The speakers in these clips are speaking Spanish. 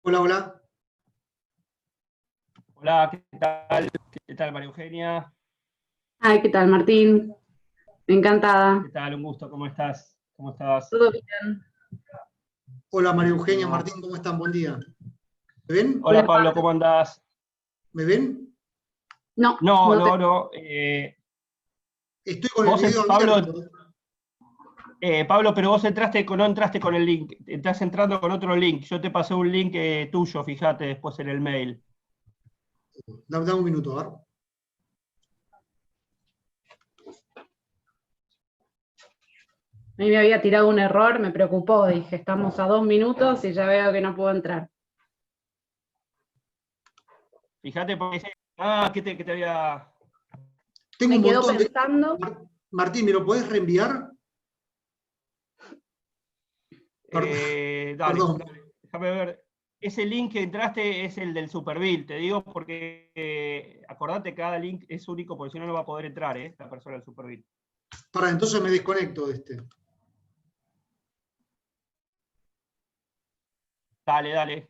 Hola, hola. Hola, ¿qué tal? ¿Qué tal, María Eugenia? Ay, ¿qué tal, Martín? Encantada. ¿Qué tal? Un gusto, ¿cómo estás? ¿Cómo estás? ¿Todo bien? Hola, María Eugenia, Buenísimo. Martín, ¿cómo están? Buen día. ¿Me ven? Hola, Pablo, ¿cómo andás? ¿Me ven? No, No, no te... no. Estoy con el Vos, video Pablo, abierto. Pablo, pero vos no entraste con el link, estás entrando con otro link. Yo te pasé un link tuyo, fíjate, después en el mail. Dame un minuto, a ver. A mí me había tirado un error, me preocupó, dije, estamos a 2 minutos y ya veo que no puedo entrar. Fíjate, porque dice, que te había... Tengo Me un quedo montón de... pensando. Martín, ¿me lo podés reenviar? Dale, Perdón. déjame ver. Ese link que entraste es el del Superbill, te digo porque acordate, cada link es único, porque si no, no va a poder entrar, la persona del Superbill. Pará, entonces me desconecto de este. Dale, dale.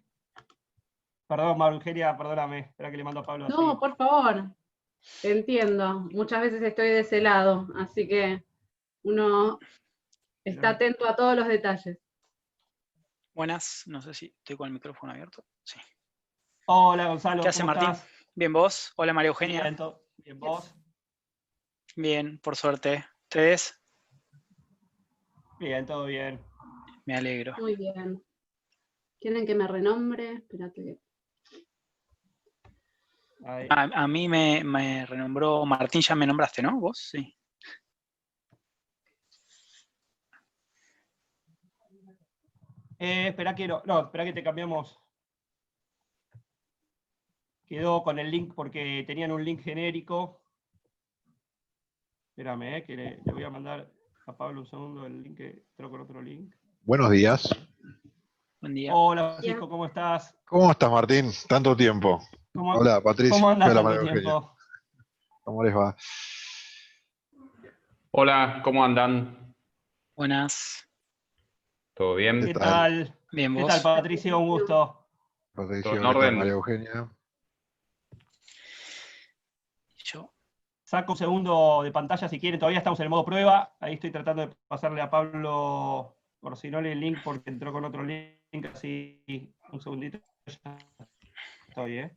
Perdón, María Eugenia, perdóname. Espera que le mando a Pablo así. No, por favor, te entiendo. Muchas veces estoy de ese lado, así que uno está atento a todos los detalles. Buenas, no sé si estoy con el micrófono abierto. Sí. Hola, Gonzalo, ¿Qué hace, ¿cómo Martín? estás? Bien, ¿vos? Hola, María Eugenia. Bien, ¿vos? Bien, por suerte. ¿Ustedes? Bien, todo bien. Me alegro. Muy bien. ¿Quieren que me renombre? Espérate. A mí me renombró Martín, ya me nombraste, ¿no? ¿Vos? Sí. Espera que espera que te cambiamos. Quedó con el link porque tenían un link genérico. Espérame, que le voy a mandar a Pablo un segundo el link que entró con otro link. Buenos días. Buen día. Hola, Francisco, ¿cómo estás? ¿Cómo estás, Martín? Tanto tiempo. Hola, Patricia. ¿Cómo andás Hola, tanto María Eugenia. tiempo? ¿Cómo les va? Hola, ¿cómo andan? Buenas. ¿Todo bien? ¿Qué tal? Bien, ¿Qué tal, ¿vos? Patricio? Un gusto. Patricio, ¿Todo en ¿qué tal, orden? María Eugenia? Yo. Saco un segundo de pantalla si quieren, todavía estamos en el modo prueba. Ahí estoy tratando de pasarle a Pablo por si no el link porque entró con otro link, así un segundito. Ya estoy,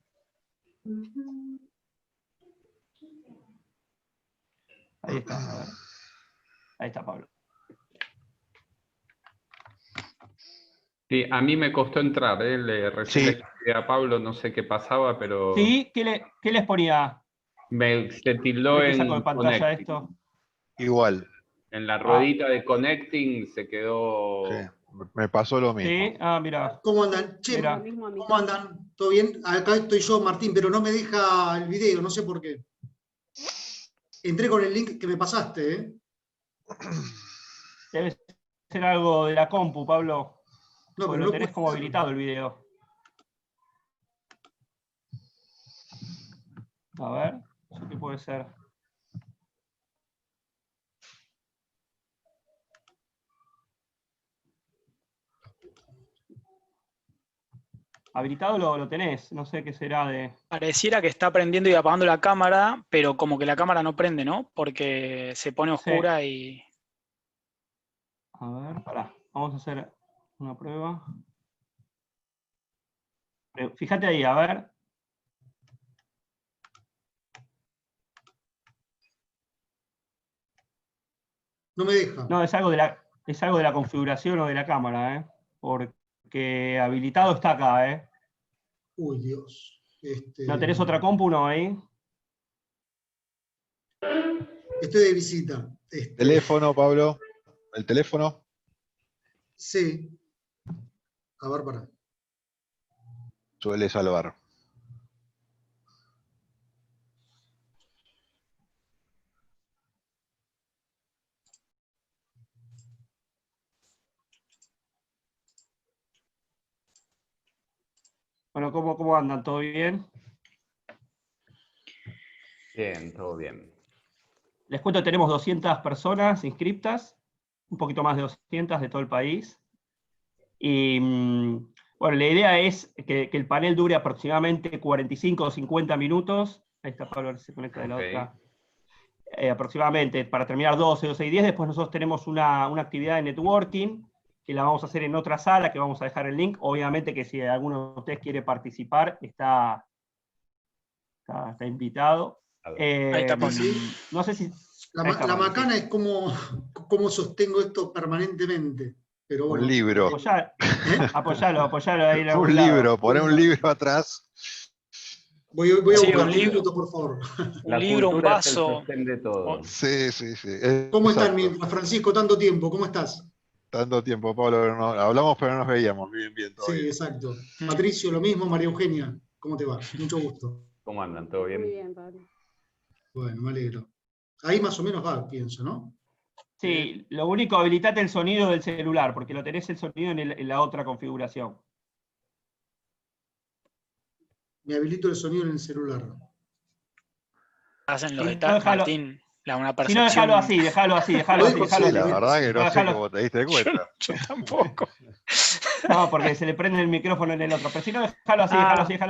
Ahí está, a ver. Ahí está Pablo. Sí, a mí me costó entrar, recién le escribí a Pablo, no sé qué pasaba, pero ¿Sí? ¿Qué les ponía? se tildó ¿Qué saco de en pantalla connecting. esto? Igual. En la ruedita de connecting se quedó... Sí, me pasó lo mismo. Sí, mira. ¿Cómo andan? Che, Mira. ¿cómo andan? ¿Todo bien? Acá estoy yo, Martín, pero no me deja el video, no sé por qué. Entré con el link que me pasaste, ¿eh? Debe ser algo de la compu, Pablo. No, Porque pero lo no tenés puedo como hacerlo. habilitado el video. A ver, ¿eso qué puede ser? Habilitado lo tenés, no sé qué será de... Pareciera que está prendiendo y apagando la cámara, pero como que la cámara no prende, ¿no? Porque se pone oscura y... A ver, pará, vamos a hacer una prueba. Fíjate ahí, a ver. No me deja. No, es algo de la configuración o de la cámara, porque habilitado está acá, Uy, Dios. ¿No tenés otra compu, no, ahí? Estoy de visita. Teléfono, Pablo. ¿El teléfono? Sí. A ver, pará. Suele salvar. Bueno, ¿cómo andan? ¿Todo bien? Bien, todo bien. Les cuento, tenemos 200 personas inscriptas. un poquito más de 200 de todo el país. Y bueno, la idea es que el panel dure aproximadamente 45 o 50 minutos. Ahí está Pablo, ahora se conecta de la otra. Aproximadamente, para terminar 12, 12 y 10. Después nosotros tenemos una actividad de networking, que la vamos a hacer en otra sala, que vamos a dejar el link. Obviamente que si alguno de ustedes quiere participar, está invitado. Ahí está Pablo. No sé si... La macana es cómo sostengo esto permanentemente. Pero bueno, un libro. Apoyalo ahí. Un libro, poné un libro atrás. Voy a buscar un libro, por favor. Un libro, un vaso. De todo. Sí. ¿Cómo están, mientras, Francisco? Tanto tiempo, ¿cómo estás? Tanto tiempo, Pablo, hablamos pero no nos veíamos. Bien, todo Sí, bien. exacto. Patricio, lo mismo. María Eugenia, ¿cómo te va? Mucho gusto. ¿Cómo andan? ¿Todo bien? Muy bien, Pablo. Bueno, me alegro. Ahí más o menos va, pienso, ¿no? Sí, lo único, habilitate el sonido del celular, porque lo tenés el sonido en la otra configuración. Me habilito el sonido en el celular. Hacen los Sí, detalles, no, Martín, una Si no, percepción. déjalo así. Sí, la verdad que no sé cómo te diste cuenta. Yo tampoco. No, porque se le prende el micrófono en el otro. Pero si no, déjalo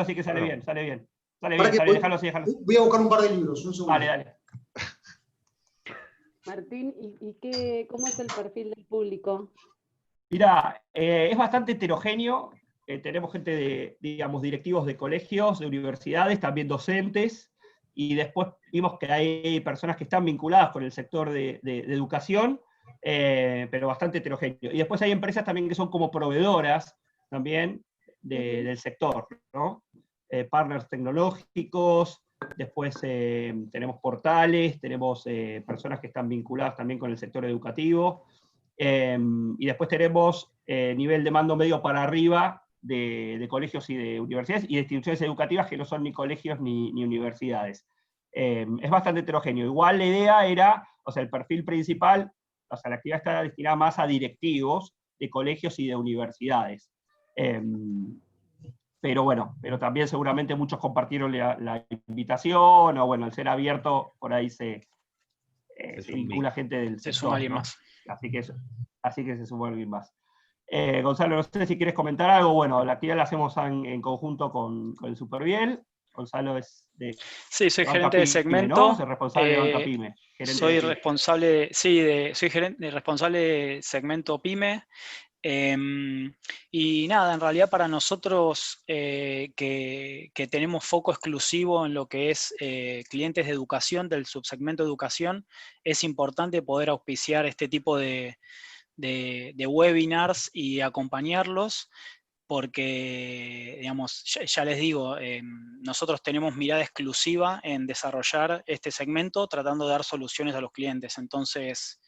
así, que sale bien. Déjalo así. Voy a buscar un par de libros, un segundo. Dale. Martín, ¿cómo es el perfil del público? Mirá, es bastante heterogéneo. Tenemos gente de, digamos, directivos de colegios, de universidades, también docentes, y después vimos que hay personas que están vinculadas con el sector de educación, pero bastante heterogéneo. Y después hay empresas también que son como proveedoras también del sector, ¿no? Partners tecnológicos, después tenemos portales, tenemos personas que están vinculadas también con el sector educativo, y después tenemos nivel de mando medio para arriba de colegios y de universidades, y de instituciones educativas que no son ni colegios ni universidades. Es bastante heterogéneo. Igual la idea era, o sea, el perfil principal, o sea, la actividad está destinada más a directivos de colegios y de universidades. Pero bueno, también seguramente muchos compartieron la invitación, o bueno, al ser abierto, por ahí se vincula gente del sector. Se suma alguien más. Así que se suma alguien más. Gonzalo, no sé si quieres comentar algo. Bueno, la actividad la hacemos en conjunto con el Superbiel. Gonzalo es de... Sí, soy gerente Pyme, de segmento. ¿no? Soy responsable de Banca Pyme. Soy responsable, soy responsable de segmento Pyme. Y nada, en realidad para nosotros que tenemos foco exclusivo en lo que es clientes de educación, del subsegmento de educación, es importante poder auspiciar este tipo de webinars y acompañarlos, porque, digamos, ya les digo, nosotros tenemos mirada exclusiva en desarrollar este segmento, tratando de dar soluciones a los clientes. Entonces,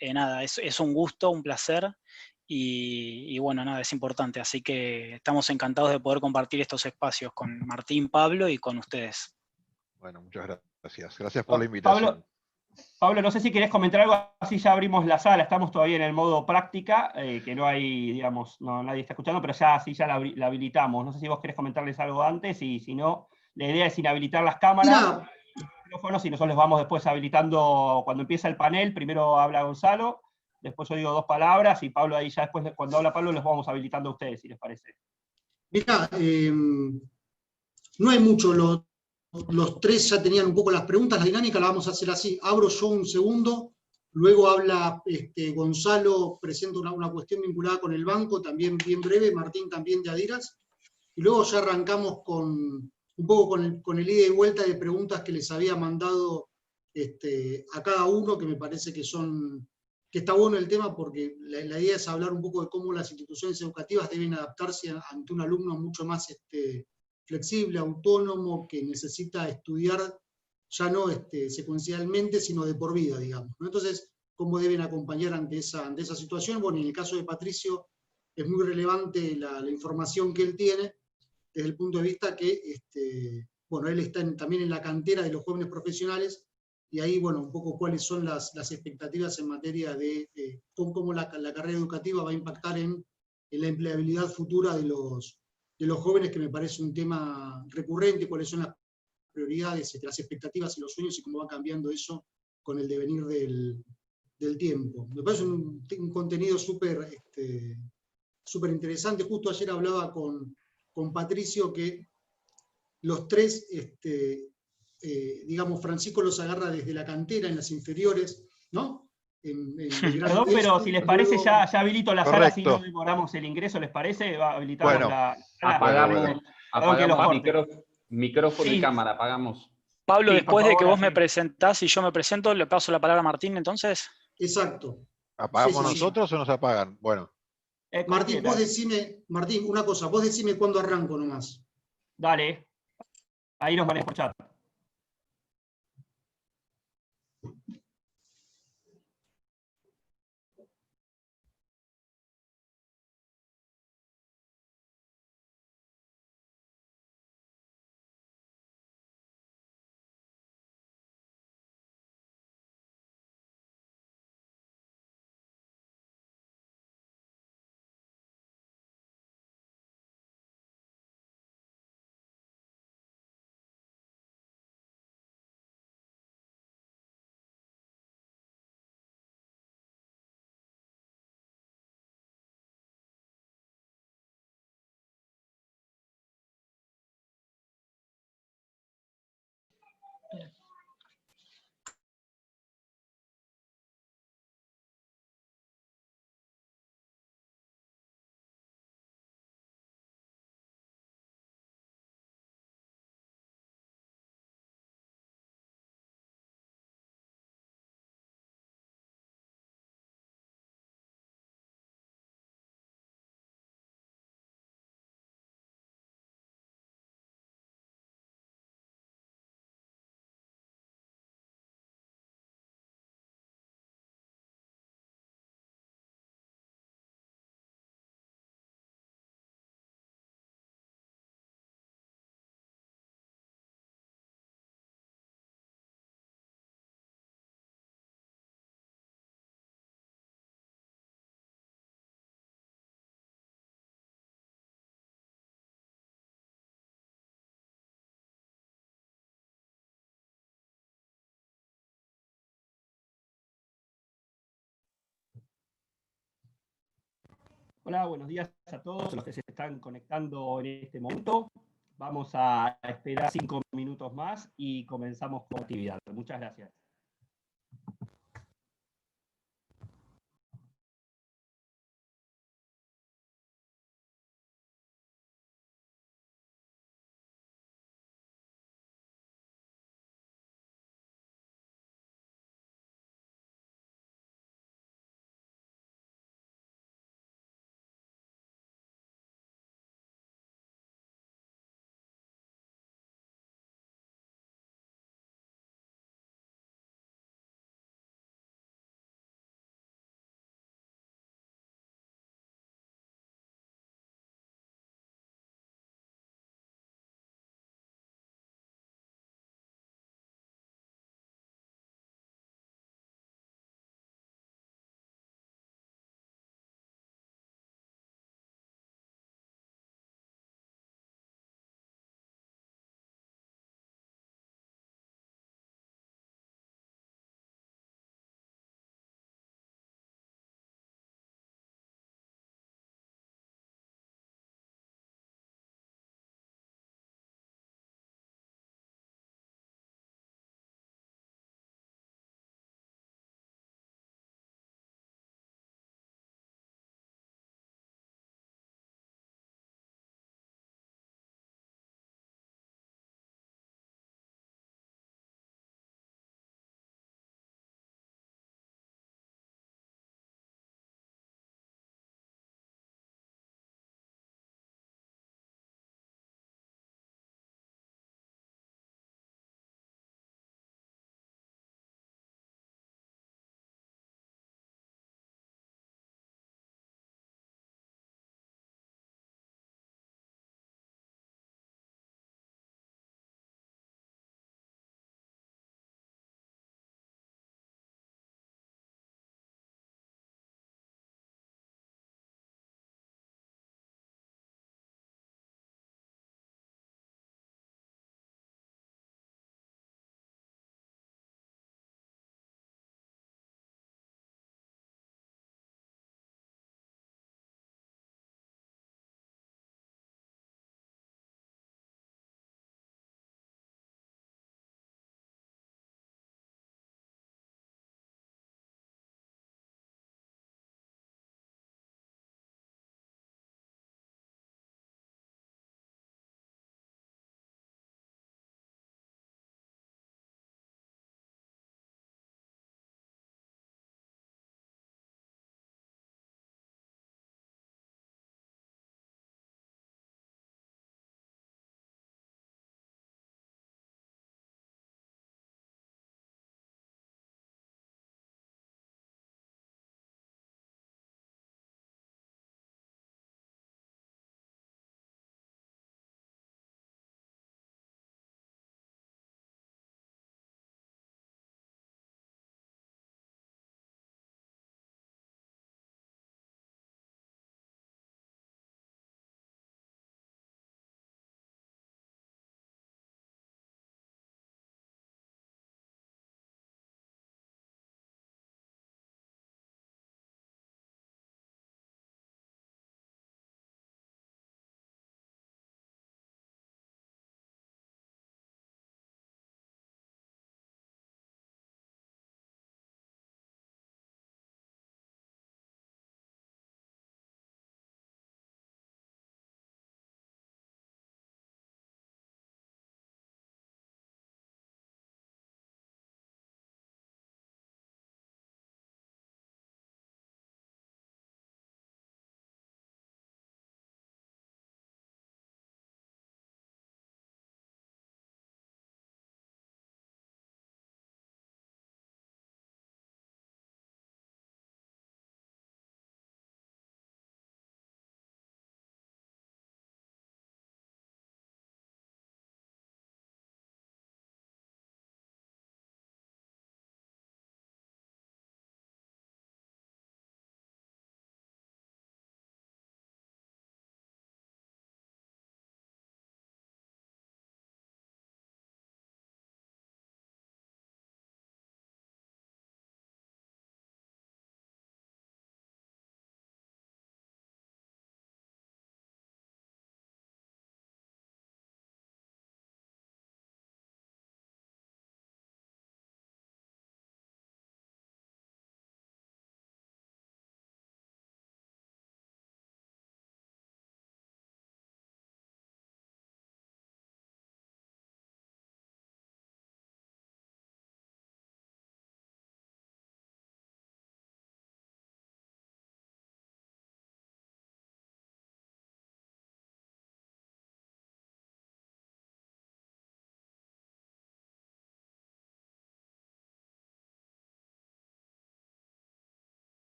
nada, es un gusto, un placer, y bueno, nada, es importante. Así que estamos encantados de poder compartir estos espacios con Martín, Pablo y con ustedes. Bueno, muchas gracias. Gracias por la invitación. Pablo, no sé si querés comentar algo, así ya abrimos la sala, estamos todavía en el modo práctica, que no hay, digamos, nadie está escuchando, pero ya la habilitamos. No sé si vos querés comentarles algo antes, y si no, la idea es inhabilitar las cámaras, los micrófonos, y nosotros les vamos después habilitando cuando empieza el panel. Primero habla Gonzalo, después yo digo 2 palabras, y Pablo ahí ya después, cuando habla Pablo, los vamos habilitando a ustedes, si les parece. Mirá, no hay mucho, los 3 ya tenían un poco las preguntas. La dinámica la vamos a hacer así: abro yo un segundo, luego habla Gonzalo, presenta una cuestión vinculada con el banco, también bien breve, Martín también de Adidas, y luego ya arrancamos un poco con el ida y vuelta de preguntas que les había mandado a cada uno, que me parece que está bueno el tema, porque la idea es hablar un poco de cómo las instituciones educativas deben adaptarse ante un alumno mucho más flexible, autónomo, que necesita estudiar ya no secuencialmente, sino de por vida, digamos, ¿no? Entonces, ¿cómo deben acompañar ante esa situación? Bueno, en el caso de Patricio, es muy relevante la información que él tiene, desde el punto de vista que, bueno, él está también en la cantera de los jóvenes profesionales, y ahí, bueno, un poco cuáles son las expectativas en materia de cómo la carrera educativa va a impactar en la empleabilidad futura de los jóvenes, que me parece un tema recurrente, cuáles son las prioridades, las expectativas y los sueños, y cómo va cambiando eso con el devenir del tiempo. Me parece un contenido súper interesante. Justo ayer hablaba con Patricio que los tres, digamos, Francisco los agarra desde la cantera, en las inferiores, ¿no? Perdón, pero si les parece, luego, ya habilito la sala, si no Correcto. demoramos el ingreso, ¿les parece? Habilitamos Bueno. la sala. Apagamos, Perdón que los corte. micrófono y Sí. cámara, apagamos. Pablo, Sí, después por de que favor, vos me así. presentás y yo me presento, le paso la palabra a Martín, entonces. Exacto. ¿Apagamos Sí. nosotros o nos apagan? Bueno. Martín, Martín, una cosa, vos decime cuándo arranco nomás. Dale. Ahí nos manejo por chat. Hola, buenos días a todos los que se están conectando en este momento. Vamos a esperar 5 minutos más y comenzamos con actividad. Muchas gracias.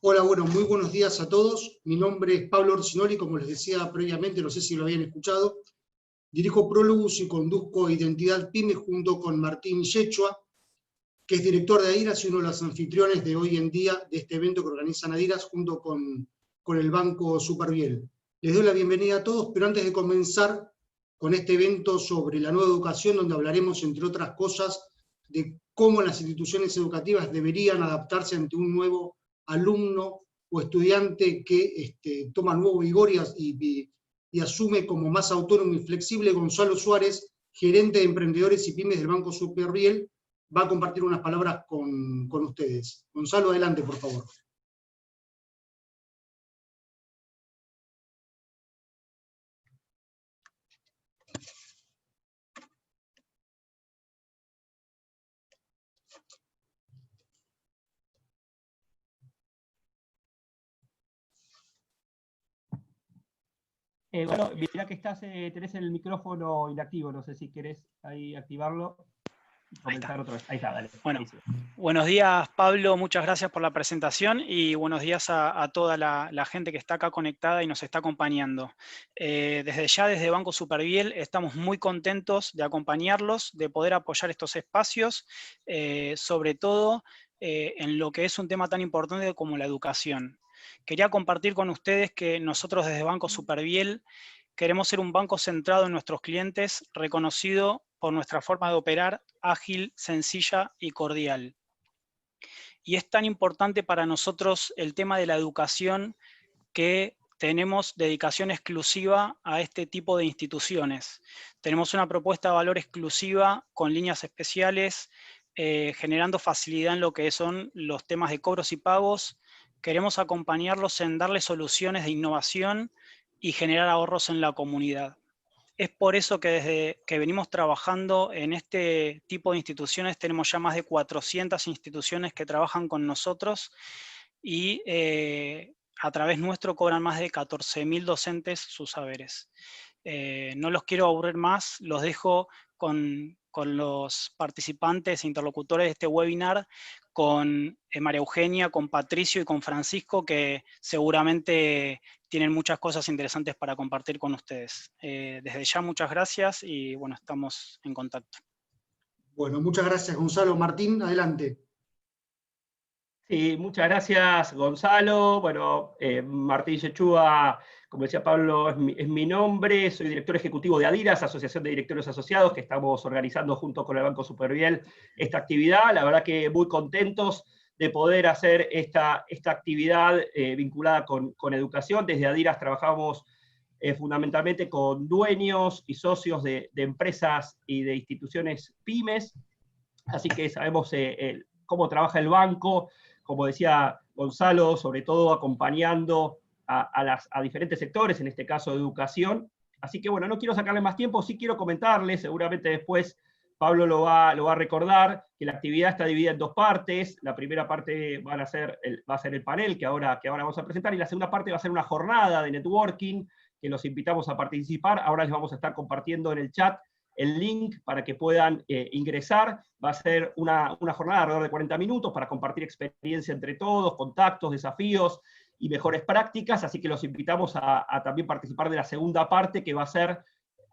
Hola, bueno, muy buenos días a todos. Mi nombre es Pablo Orsinoli, como les decía previamente, no sé si lo habían escuchado. Dirijo Prologos y conduzco Identidad PYME junto con Martín Yechua, que es director de Adidas y uno de los anfitriones de hoy en día de este evento que organizan Adidas junto con el Banco Superviel. Les doy la bienvenida a todos, pero antes de comenzar con este evento sobre la nueva educación, donde hablaremos, entre otras cosas, de cómo las instituciones educativas deberían adaptarse ante un nuevo alumno o estudiante que toma nuevo vigor y asume como más autónomo y flexible. Gonzalo Suárez, gerente de Emprendedores y Pymes del Banco Superviel, va a compartir unas palabras con ustedes. Gonzalo, adelante, por favor. Bueno, mirá que tenés el micrófono inactivo, no sé si querés ahí activarlo y comentar otra vez. Ahí está, dale. Bueno, ahí sí. Buenos días, Pablo, muchas gracias por la presentación y buenos días a toda la gente que está acá conectada y nos está acompañando. Desde Banco Superviel estamos muy contentos de acompañarlos, de poder apoyar estos espacios, sobre todo en lo que es un tema tan importante como la educación. Quería compartir con ustedes que nosotros desde Banco Superviel queremos ser un banco centrado en nuestros clientes, reconocido por nuestra forma de operar ágil, sencilla y cordial. Y es tan importante para nosotros el tema de la educación que tenemos dedicación exclusiva a este tipo de instituciones. Tenemos una propuesta de valor exclusiva con líneas especiales, generando facilidad en lo que son los temas de cobros y pagos. Queremos acompañarlos en darles soluciones de innovación y generar ahorros en la comunidad. Es por eso que desde que venimos trabajando en este tipo de instituciones tenemos ya más de 400 instituciones que trabajan con nosotros y a través nuestro cobran más de 14.000 docentes sus saberes. No los quiero aburrir más, los dejo con los participantes e interlocutores de este webinar, con María Eugenia, con Patricio y con Francisco, que seguramente tienen muchas cosas interesantes para compartir con ustedes. Desde ya, muchas gracias y bueno, estamos en contacto. Bueno, muchas gracias, Gonzalo. Martín, adelante. Sí, muchas gracias, Gonzalo. Bueno, Martín Yechúa, como decía Pablo, es mi nombre. Soy director ejecutivo de Adidas, Asociación de Directores Asociados, que estamos organizando junto con el Banco Superviel esta actividad. La verdad que muy contentos de poder hacer esta actividad vinculada con educación. Desde Adidas trabajamos fundamentalmente con dueños y socios de empresas y de instituciones pymes, así que sabemos cómo trabaja el banco, como decía Gonzalo, sobre todo acompañando a diferentes sectores, en este caso de educación. Así que bueno, no quiero sacarle más tiempo, sí quiero comentarles, seguramente después Pablo lo va a recordar, que la actividad está dividida en dos partes. La primera parte va a ser el panel que ahora vamos a presentar, y la segunda parte va a ser una jornada de networking, que los invitamos a participar. Ahora les vamos a estar compartiendo en el chat el link para que puedan ingresar. Va a ser una jornada de alrededor de 40 minutos para compartir experiencia entre todos, contactos, desafíos y mejores prácticas, así que los invitamos a también participar de la segunda parte, que va a ser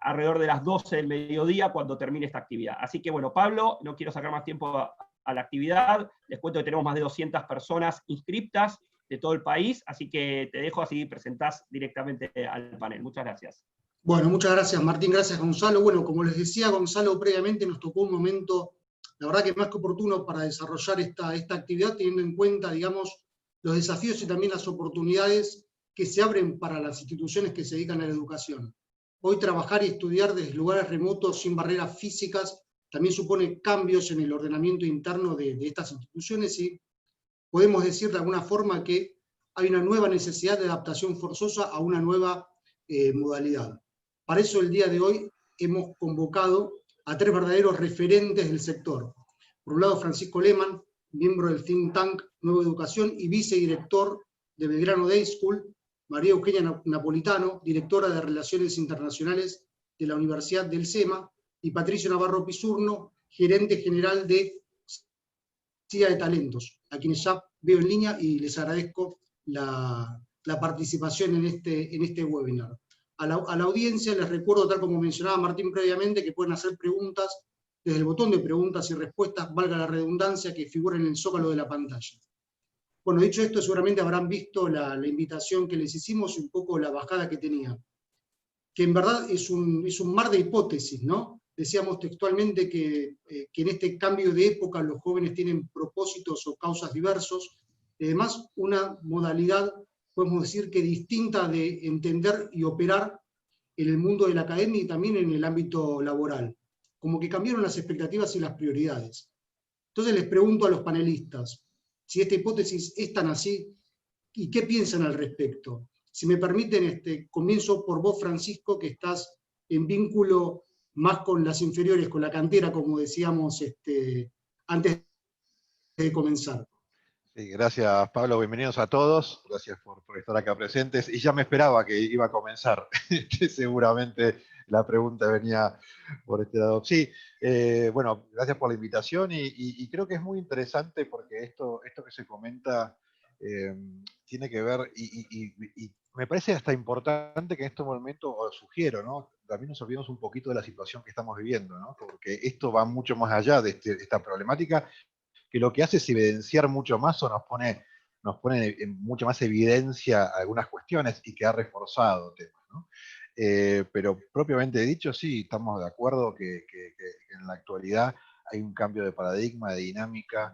alrededor de las 12 del mediodía cuando termine esta actividad. Así que bueno, Pablo, no quiero sacar más tiempo a la actividad. Les cuento que tenemos más de 200 personas inscriptas de todo el país, así que te dejo, así presentás directamente al panel. Muchas gracias. Bueno, muchas gracias, Martín. Gracias, Gonzalo. Bueno, como les decía Gonzalo previamente, nos tocó un momento, la verdad que más que oportuno para desarrollar esta actividad, teniendo en cuenta, digamos, los desafíos y también las oportunidades que se abren para las instituciones que se dedican a la educación. Hoy trabajar y estudiar desde lugares remotos sin barreras físicas también supone cambios en el ordenamiento interno de estas instituciones, y podemos decir de alguna forma que hay una nueva necesidad de adaptación forzosa a una nueva modalidad. Para eso el día de hoy hemos convocado a tres verdaderos referentes del sector. Por un lado, Francisco Lehmann, miembro del think tank Nueva Educación y vicedirector de Belgrano Day School; María Eugenia Napolitano, directora de Relaciones Internacionales de la Universidad del SEMA; y Patricio Navarro Pisurno, gerente general de CIA de Talentos, a quienes ya veo en línea y les agradezco la participación en este webinar. A la audiencia les recuerdo, tal como mencionaba Martín previamente, que pueden hacer preguntas desde el botón de preguntas y respuestas, valga la redundancia, que figura en el zócalo de la pantalla. Bueno, dicho esto, seguramente habrán visto la invitación que les hicimos y un poco la bajada que tenía, que en verdad es un mar de hipótesis, ¿no? Decíamos textualmente que en este cambio de época los jóvenes tienen propósitos o causas diversos, y además una modalidad, podemos decir que distinta de entender y operar en el mundo de la academia y también en el ámbito laboral, como que cambiaron las expectativas y las prioridades. Entonces les pregunto a los panelistas, si esta hipótesis es tan así, ¿y qué piensan al respecto? Si me permiten, comienzo por vos, Francisco, que estás en vínculo más con las inferiores, con la cantera, como decíamos antes de comenzar. Sí, gracias, Pablo. Bienvenidos a todos. Gracias por estar acá presentes. Y ya me esperaba que iba a comenzar. Seguramente la pregunta venía por este lado. Sí, bueno, gracias por la invitación y creo que es muy interesante porque esto que se comenta tiene que ver, y me parece hasta importante que en este momento, os sugiero, ¿no? También nos olvidemos un poquito de la situación que estamos viviendo, ¿no? Porque esto va mucho más allá de esta problemática, que lo que hace es evidenciar mucho más o nos pone en mucha más evidencia algunas cuestiones y que ha reforzado temas, ¿no? Pero propiamente dicho, sí, estamos de acuerdo que en la actualidad hay un cambio de paradigma, de dinámica.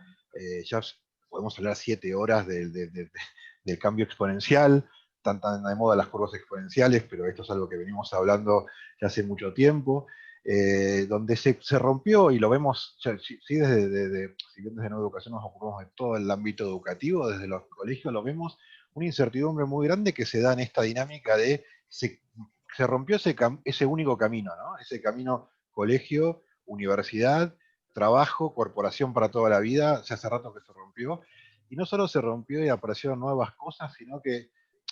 Ya podemos hablar 7 horas del cambio exponencial. Están tan de moda las curvas exponenciales, pero esto es algo que venimos hablando ya hace mucho tiempo. Donde se rompió, y lo vemos, sí, si bien desde Nueva Educación nos ocupamos de todo el ámbito educativo, desde los colegios lo vemos, una incertidumbre muy grande que se da en esta dinámica de se rompió ese único camino, ¿no? Ese camino colegio, universidad, trabajo, corporación para toda la vida, ya hace rato que se rompió, y no solo se rompió y aparecieron nuevas cosas, sino que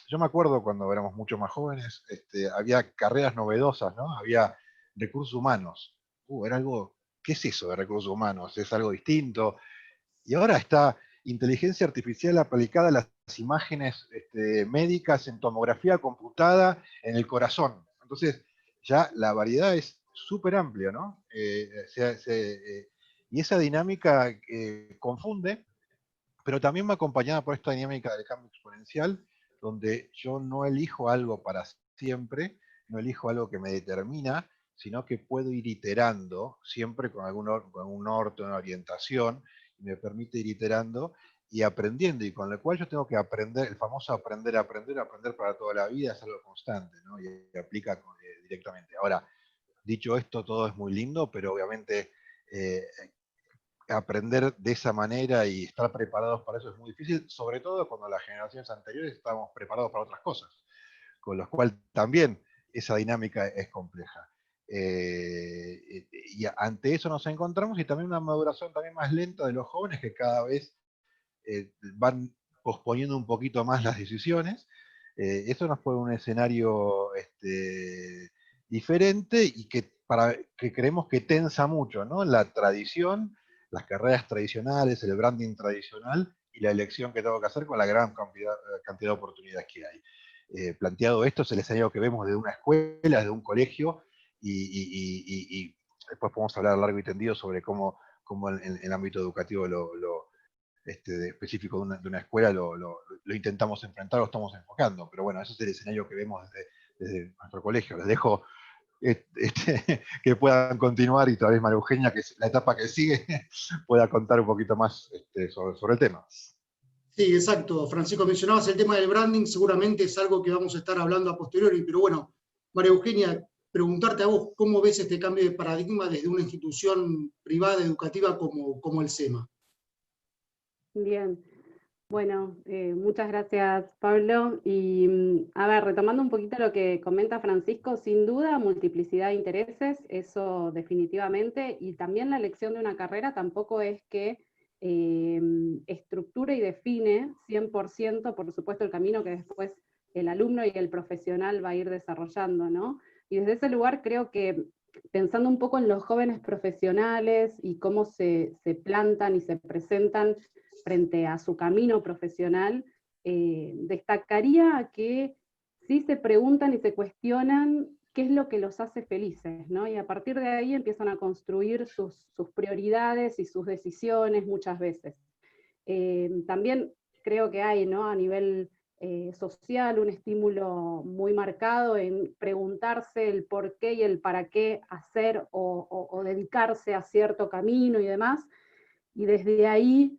yo me acuerdo cuando éramos mucho más jóvenes, había carreras novedosas, ¿no? Había recursos humanos. Era algo, ¿qué es eso de recursos humanos? Es algo distinto. Y ahora está inteligencia artificial aplicada a las imágenes médicas en tomografía computada en el corazón. Entonces, ya la variedad es súper amplia, ¿no? Y esa dinámica confunde, pero también va acompañada por esta dinámica del cambio exponencial, donde yo no elijo algo para siempre, no elijo algo que me determina, sino que puedo ir iterando, siempre con un norte, una orientación, y me permite ir iterando y aprendiendo, y con lo cual yo tengo que aprender, el famoso aprender para toda la vida, es algo constante, ¿no? Y aplica directamente. Ahora, dicho esto, todo es muy lindo, pero obviamente aprender de esa manera y estar preparados para eso es muy difícil, sobre todo cuando las generaciones anteriores estábamos preparados para otras cosas, con lo cual también esa dinámica es compleja. Y ante eso nos encontramos, y también una maduración también más lenta de los jóvenes que cada vez van posponiendo un poquito más las decisiones. Eso nos pone un escenario diferente y que creemos que tensa mucho, ¿no? La tradición, las carreras tradicionales, el branding tradicional y la elección que tengo que hacer con la gran cantidad de oportunidades que hay. Planteado esto, es el escenario que vemos de una escuela, de un colegio, y después podemos hablar largo y tendido sobre cómo en el ámbito educativo específico de una escuela lo intentamos enfrentar, lo estamos enfocando, pero bueno, ese es el escenario que vemos desde nuestro colegio. Les dejo que puedan continuar, y tal vez María Eugenia, que es la etapa que sigue, pueda contar un poquito más sobre el tema. Sí, exacto. Francisco, mencionabas el tema del branding, seguramente es algo que vamos a estar hablando a posteriori, pero bueno, María Eugenia, preguntarte a vos, ¿cómo ves este cambio de paradigma desde una institución privada educativa como el SEMA? Bien, bueno, muchas gracias, Pablo. Y a ver, retomando un poquito lo que comenta Francisco, sin duda, multiplicidad de intereses, eso definitivamente, y también la elección de una carrera tampoco es que estructura y define 100%, por supuesto, el camino que después el alumno y el profesional va a ir desarrollando, ¿no? Y desde ese lugar creo que pensando un poco en los jóvenes profesionales y cómo se plantan y se presentan frente a su camino profesional, destacaría que sí se preguntan y se cuestionan qué es lo que los hace felices, ¿no? Y a partir de ahí empiezan a construir sus prioridades y sus decisiones muchas veces. También creo que hay, ¿no?, a nivel social un estímulo muy marcado en preguntarse el por qué y el para qué hacer o dedicarse a cierto camino y demás, y desde ahí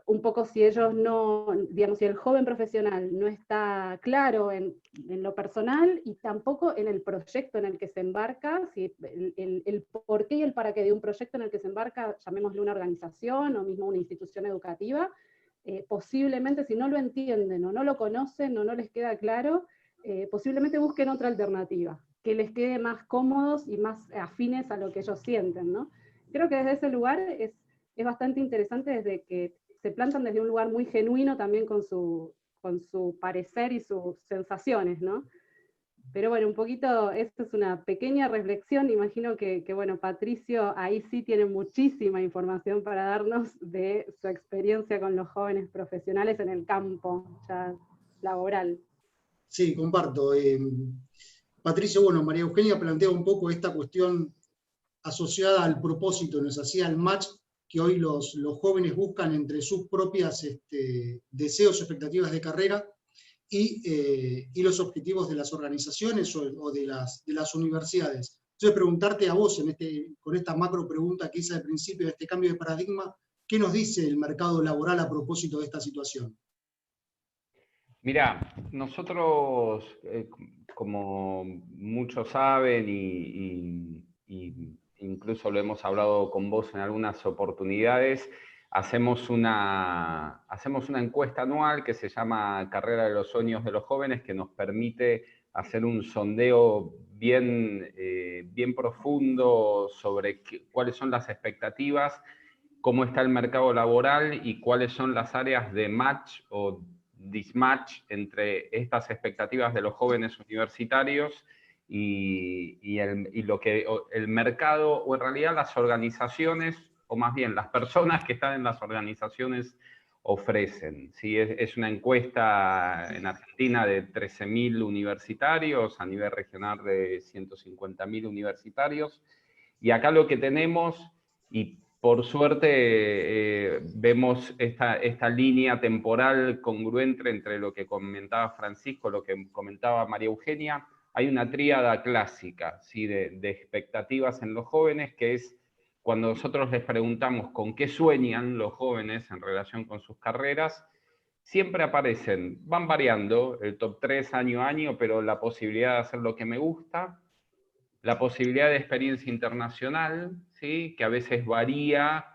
un poco si ellos no, digamos, si el joven profesional no está claro en lo personal y tampoco en el proyecto en el que se embarca, si el por qué y el para qué de un proyecto en el que se embarca, llamémosle una organización o mismo una institución educativa, posiblemente si no lo entienden o no lo conocen o no les queda claro, posiblemente busquen otra alternativa, que les quede más cómodos y más afines a lo que ellos sienten, ¿no? Creo que desde ese lugar es bastante interesante, desde que se plantan desde un lugar muy genuino también con su parecer y sus sensaciones, ¿no? Pero bueno, un poquito, esto es una pequeña reflexión, imagino que bueno, Patricio ahí sí tiene muchísima información para darnos de su experiencia con los jóvenes profesionales en el campo ya laboral. Sí, comparto. Patricio, bueno, María Eugenia plantea un poco esta cuestión asociada al propósito, nos hacía el match que hoy los jóvenes buscan entre sus propias deseos, expectativas de carrera y los objetivos de las organizaciones o de las universidades. Entonces, preguntarte a vos, con esta macro pregunta que hice al principio de este cambio de paradigma, ¿qué nos dice el mercado laboral a propósito de esta situación? Mirá, nosotros, como muchos saben y incluso lo hemos hablado con vos en algunas oportunidades, hacemos una encuesta anual que se llama Carrera de los Sueños de los Jóvenes, que nos permite hacer un sondeo bien profundo sobre cuáles son las expectativas, cómo está el mercado laboral y cuáles son las áreas de match o mismatch entre estas expectativas de los jóvenes universitarios y lo que el mercado, o en realidad las organizaciones, o más bien las personas que están en las organizaciones ofrecen. ¿Sí? Es una encuesta en Argentina de 13.000 universitarios, a nivel regional de 150.000 universitarios, y acá lo que tenemos, y por suerte vemos esta línea temporal congruente entre lo que comentaba Francisco, lo que comentaba María Eugenia. Hay una tríada clásica, ¿sí?, de expectativas en los jóvenes, que es cuando nosotros les preguntamos con qué sueñan los jóvenes en relación con sus carreras, siempre aparecen, van variando el top 3 año a año, pero la posibilidad de hacer lo que me gusta, la posibilidad de experiencia internacional, ¿sí?, que a veces varía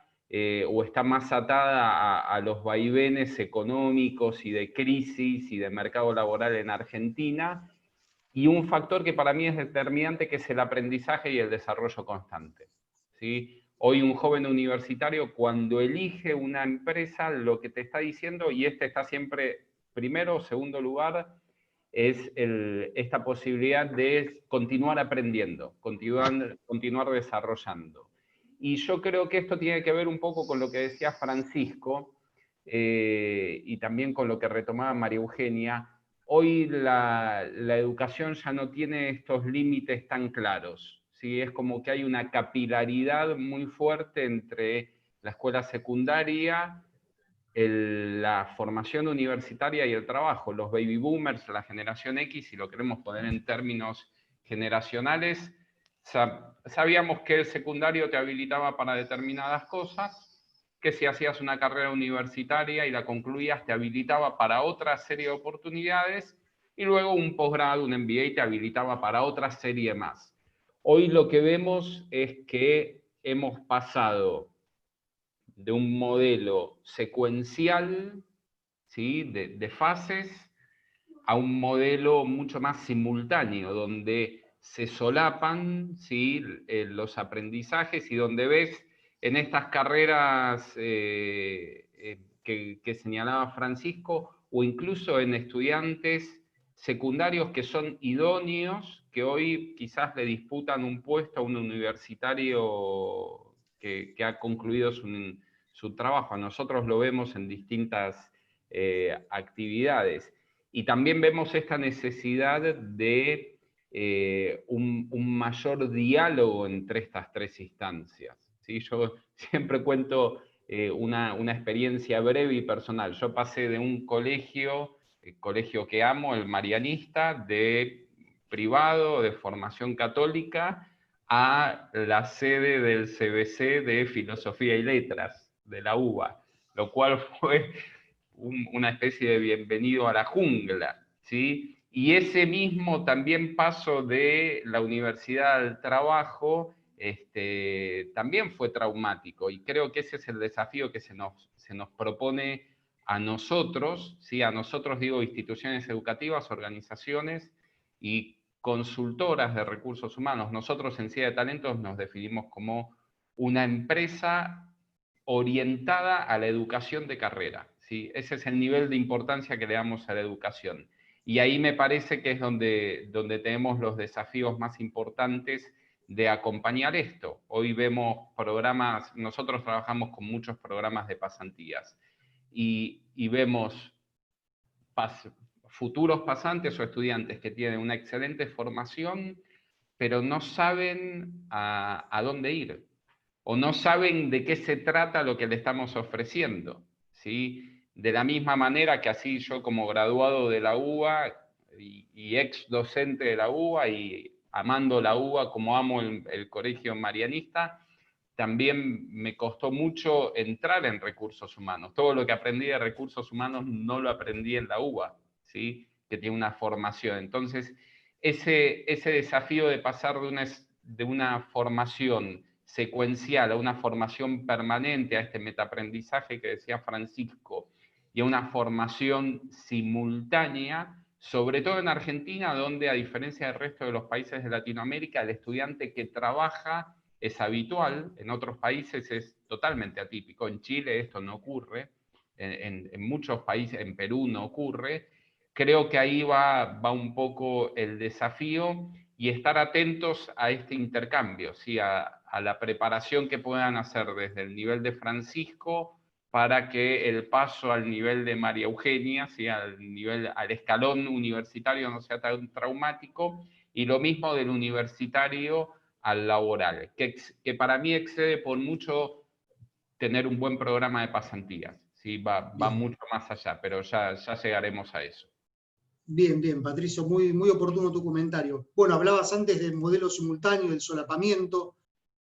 o está más atada a los vaivenes económicos y de crisis y de mercado laboral en Argentina, y un factor que para mí es determinante, que es el aprendizaje y el desarrollo constante, ¿sí? Hoy un joven universitario, cuando elige una empresa, lo que te está diciendo, y está siempre primero o segundo lugar, es esta posibilidad de continuar aprendiendo, continuar desarrollando. Y yo creo que esto tiene que ver un poco con lo que decía Francisco y también con lo que retomaba María Eugenia. Hoy la educación ya no tiene estos límites tan claros, ¿sí? Es como que hay una capilaridad muy fuerte entre la escuela secundaria, la formación universitaria y el trabajo. Los baby boomers, la generación X, si lo queremos poner en términos generacionales, sabíamos que el secundario te habilitaba para determinadas cosas, que si hacías una carrera universitaria y la concluías te habilitaba para otra serie de oportunidades, y luego un posgrado, un MBA te habilitaba para otra serie más. Hoy lo que vemos es que hemos pasado de un modelo secuencial, ¿sí?, de fases, a un modelo mucho más simultáneo, donde se solapan, ¿sí?, los aprendizajes, y donde ves en estas carreras que señalaba Francisco, o incluso en estudiantes secundarios que son idóneos, que hoy quizás le disputan un puesto a un universitario que ha concluido su trabajo. Nosotros lo vemos en distintas actividades. Y también vemos esta necesidad de un mayor diálogo entre estas tres instancias. ¿Sí? Yo siempre cuento una experiencia breve y personal. Yo pasé de un colegio, el colegio que amo, el Marianista, de privado, de formación católica, a la sede del CBC de Filosofía y Letras, de la UBA, lo cual fue una especie de bienvenido a la jungla, ¿sí? Y ese mismo también paso de la universidad al trabajo también fue traumático, y creo que ese es el desafío que se nos propone a nosotros, ¿sí? A nosotros digo instituciones educativas, organizaciones y consultoras de recursos humanos. Nosotros en CIA de Talentos nos definimos como una empresa orientada a la educación de carrera, ¿sí? Ese es el nivel de importancia que le damos a la educación. Y ahí me parece que es donde tenemos los desafíos más importantes de acompañar esto. Hoy vemos programas, nosotros trabajamos con muchos programas de pasantías, y vemos futuros pasantes o estudiantes que tienen una excelente formación, pero no saben a dónde ir, o no saben de qué se trata lo que le estamos ofreciendo, ¿sí? De la misma manera que así yo, como graduado de la UBA y ex docente de la UBA, y amando la UBA como amo el colegio marianista, también me costó mucho entrar en recursos humanos. Todo lo que aprendí de recursos humanos no lo aprendí en la UBA, ¿sí? Que tiene una formación. Entonces, ese desafío de pasar de una formación secuencial a una formación permanente, a este metaaprendizaje que decía Francisco, y a una formación simultánea, sobre todo en Argentina, donde a diferencia del resto de los países de Latinoamérica, el estudiante que trabaja es habitual, en otros países es totalmente atípico. En Chile esto no ocurre, en muchos países, en Perú no ocurre. Creo que ahí va un poco el desafío, y estar atentos a este intercambio, ¿sí? A la preparación que puedan hacer desde el nivel de Francisco para que el paso al nivel de María Eugenia, ¿sí? Al escalón universitario no sea tan traumático, y lo mismo del universitario al laboral, que para mí excede por mucho tener un buen programa de pasantías, ¿sí? Va mucho más allá, pero ya llegaremos a eso. Bien, bien, Patricio, muy, muy oportuno tu comentario. Bueno, hablabas antes del modelo simultáneo, del solapamiento.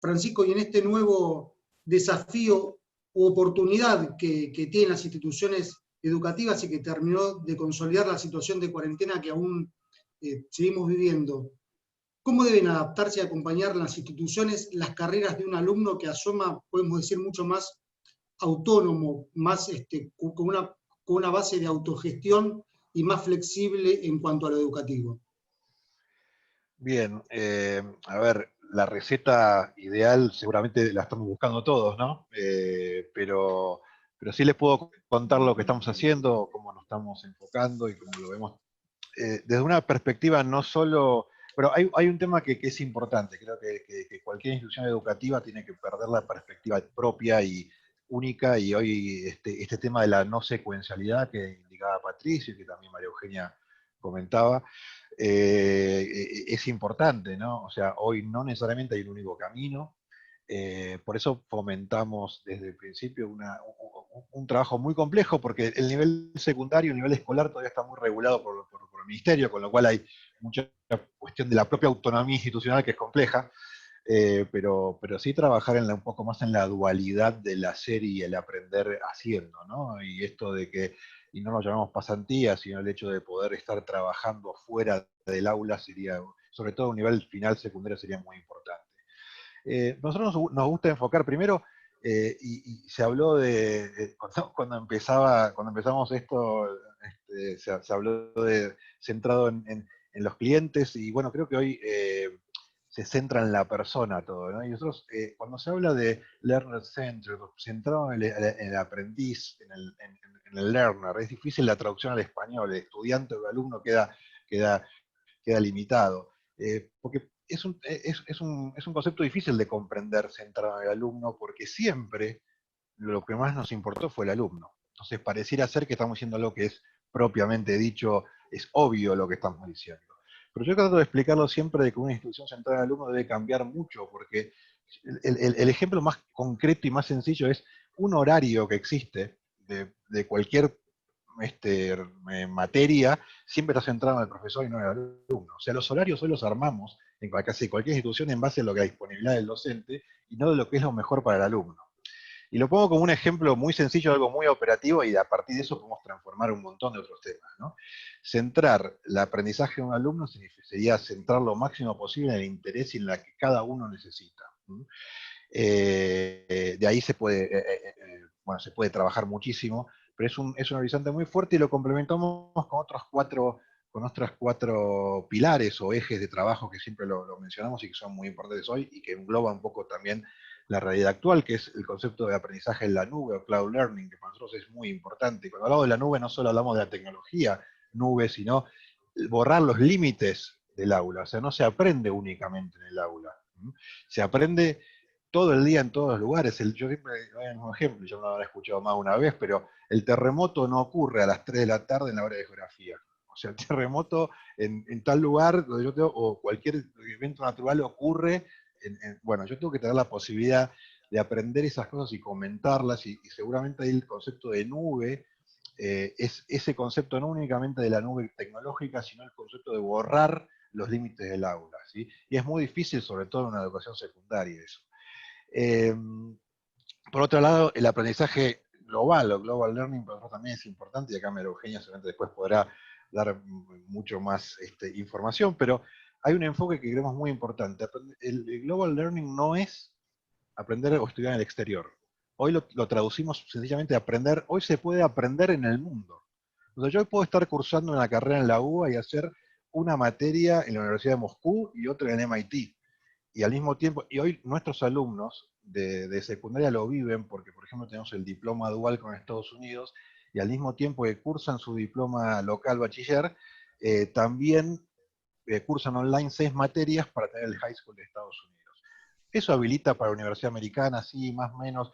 Francisco, y en este nuevo desafío u oportunidad que tienen las instituciones educativas y que terminó de consolidar la situación de cuarentena que aún seguimos viviendo, ¿cómo deben adaptarse y acompañar las instituciones las carreras de un alumno que asoma, podemos decir, mucho más autónomo, más con una base de autogestión y más flexible en cuanto a lo educativo? Bien, a ver, la receta ideal seguramente la estamos buscando todos, ¿no? Pero sí les puedo contar lo que estamos haciendo, cómo nos estamos enfocando y cómo lo vemos. Desde una perspectiva no solo... Pero hay un tema que es importante. Creo que cualquier institución educativa tiene que perder la perspectiva propia y única, y hoy este tema de la no secuencialidad que indicaba Patricio y que también María Eugenia comentaba, es importante, ¿no? O sea, hoy no necesariamente hay un único camino. Por eso fomentamos desde el principio un trabajo muy complejo, porque el nivel secundario, el nivel escolar todavía está muy regulado por el ministerio, con lo cual hay mucha cuestión de la propia autonomía institucional que es compleja, pero sí trabajar un poco más en la dualidad del hacer y el aprender haciendo, ¿no? Y esto de que, y no lo llamamos pasantía, sino el hecho de poder estar trabajando fuera del aula sería, sobre todo a un nivel final secundario, sería muy importante. Nosotros nos gusta enfocar primero, y se habló de, cuando empezamos esto, se habló de centrado en los clientes, y bueno, creo que hoy se centra en la persona todo, ¿no? Y nosotros, cuando se habla de learner centered, centrado en el aprendiz, en el learner, es difícil la traducción al español, el estudiante o el alumno queda limitado. porque es un concepto difícil de comprender centrado en el alumno, porque siempre lo que más nos importó fue el alumno. Entonces pareciera ser que estamos diciendo algo que es propiamente dicho, es obvio lo que estamos diciendo. Pero yo trato de explicarlo siempre de que una institución centrada en el alumno debe cambiar mucho, porque el ejemplo más concreto y más sencillo es un horario que existe de cualquier materia, siempre está centrado en el profesor y no en el alumno. O sea, los horarios hoy los armamos en casi cualquier institución en base a lo que la disponibilidad del docente y no de lo que es lo mejor para el alumno. Y lo pongo como un ejemplo muy sencillo, algo muy operativo, y a partir de eso podemos transformar un montón de otros temas, ¿no? Centrar el aprendizaje de un alumno sería centrar lo máximo posible en el interés y en la que cada uno necesita. De ahí se puede, se puede trabajar muchísimo, pero es un horizonte muy fuerte y lo complementamos con otros cuatro pilares o ejes de trabajo que siempre lo mencionamos y que son muy importantes hoy y que engloban un poco también la realidad actual, que es el concepto de aprendizaje en la nube o cloud learning, que para nosotros es muy importante. Cuando hablamos de la nube no solo hablamos de la tecnología nube, sino borrar los límites del aula. O sea, no se aprende únicamente en el aula. Se aprende todo el día en todos los lugares. Yo siempre doy un ejemplo, yo no lo habré escuchado más una vez, pero el terremoto no ocurre a las 3 de la tarde en la hora de geografía. O sea, el terremoto en tal lugar donde yo tengo, o cualquier evento natural ocurre. Bueno, yo tengo que tener la posibilidad de aprender esas cosas y comentarlas, y seguramente ahí el concepto de nube es ese concepto no únicamente de la nube tecnológica, sino el concepto de borrar los límites del aula, ¿sí? Y es muy difícil, sobre todo en una educación secundaria, eso. Por otro lado, el aprendizaje global, o global learning, para nosotros también es importante, y acá María Eugenia seguramente después podrá dar mucho más información, pero hay un enfoque que creemos muy importante. El global learning no es aprender o estudiar en el exterior. Hoy lo traducimos sencillamente a aprender. Hoy se puede aprender en el mundo. Entonces yo puedo estar cursando una carrera en la UBA y hacer una materia en la Universidad de Moscú y otra en MIT. Y al mismo tiempo, y hoy nuestros alumnos de secundaria lo viven porque, por ejemplo, tenemos el diploma dual con Estados Unidos, y al mismo tiempo que cursan su diploma local bachiller, también cursan online 6 materias para tener el high school de Estados Unidos. Eso habilita para la Universidad Americana, sí, más o menos.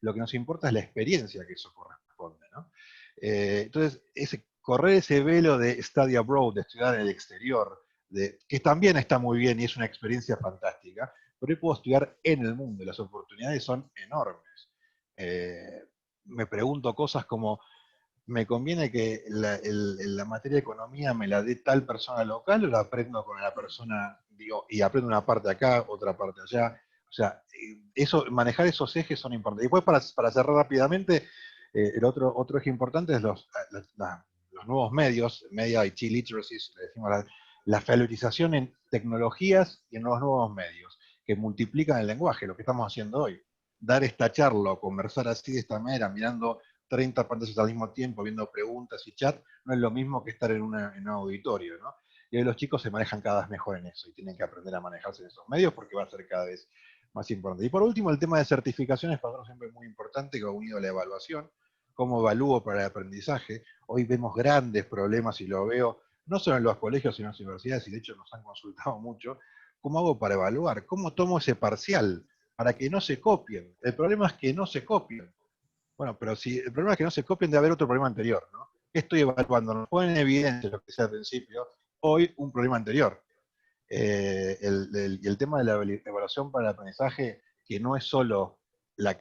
Lo que nos importa es la experiencia que eso corresponde, ¿no? Entonces, correr ese velo de study abroad, de estudiar en el exterior, que también está muy bien y es una experiencia fantástica, pero yo puedo estudiar en el mundo y las oportunidades son enormes. Me pregunto cosas como, ¿me conviene que la materia de economía me la dé tal persona local o la aprendo con la persona, y aprendo una parte acá, otra parte allá? O sea, manejar esos ejes son importantes. Y después, para cerrar rápidamente, el otro eje importante es los nuevos medios, Media IT Literacy, le decimos la familiarización en tecnologías y en los nuevos medios, que multiplican el lenguaje, lo que estamos haciendo hoy. Dar esta charla o conversar así de esta manera, mirando 30 pantallas al mismo tiempo, viendo preguntas y chat, no es lo mismo que estar en un auditorio, ¿no? Y hoy los chicos se manejan cada vez mejor en eso, y tienen que aprender a manejarse en esos medios porque va a ser cada vez más importante. Y por último, el tema de certificaciones para nosotros siempre es muy importante, que ha unido a la evaluación. ¿Cómo evalúo para el aprendizaje? Hoy vemos grandes problemas, y lo veo no solo en los colegios, sino en las universidades, y de hecho nos han consultado mucho. ¿Cómo hago para evaluar? ¿Cómo tomo ese parcial para que no se copien? El problema es que no se copien. Bueno, pero si el problema es que no se copien, debe haber otro problema anterior, ¿no? ¿Qué estoy evaluando? Nos pone en evidencia lo que decía al principio, hoy un problema anterior. El tema de la evaluación para el aprendizaje, que no es solo la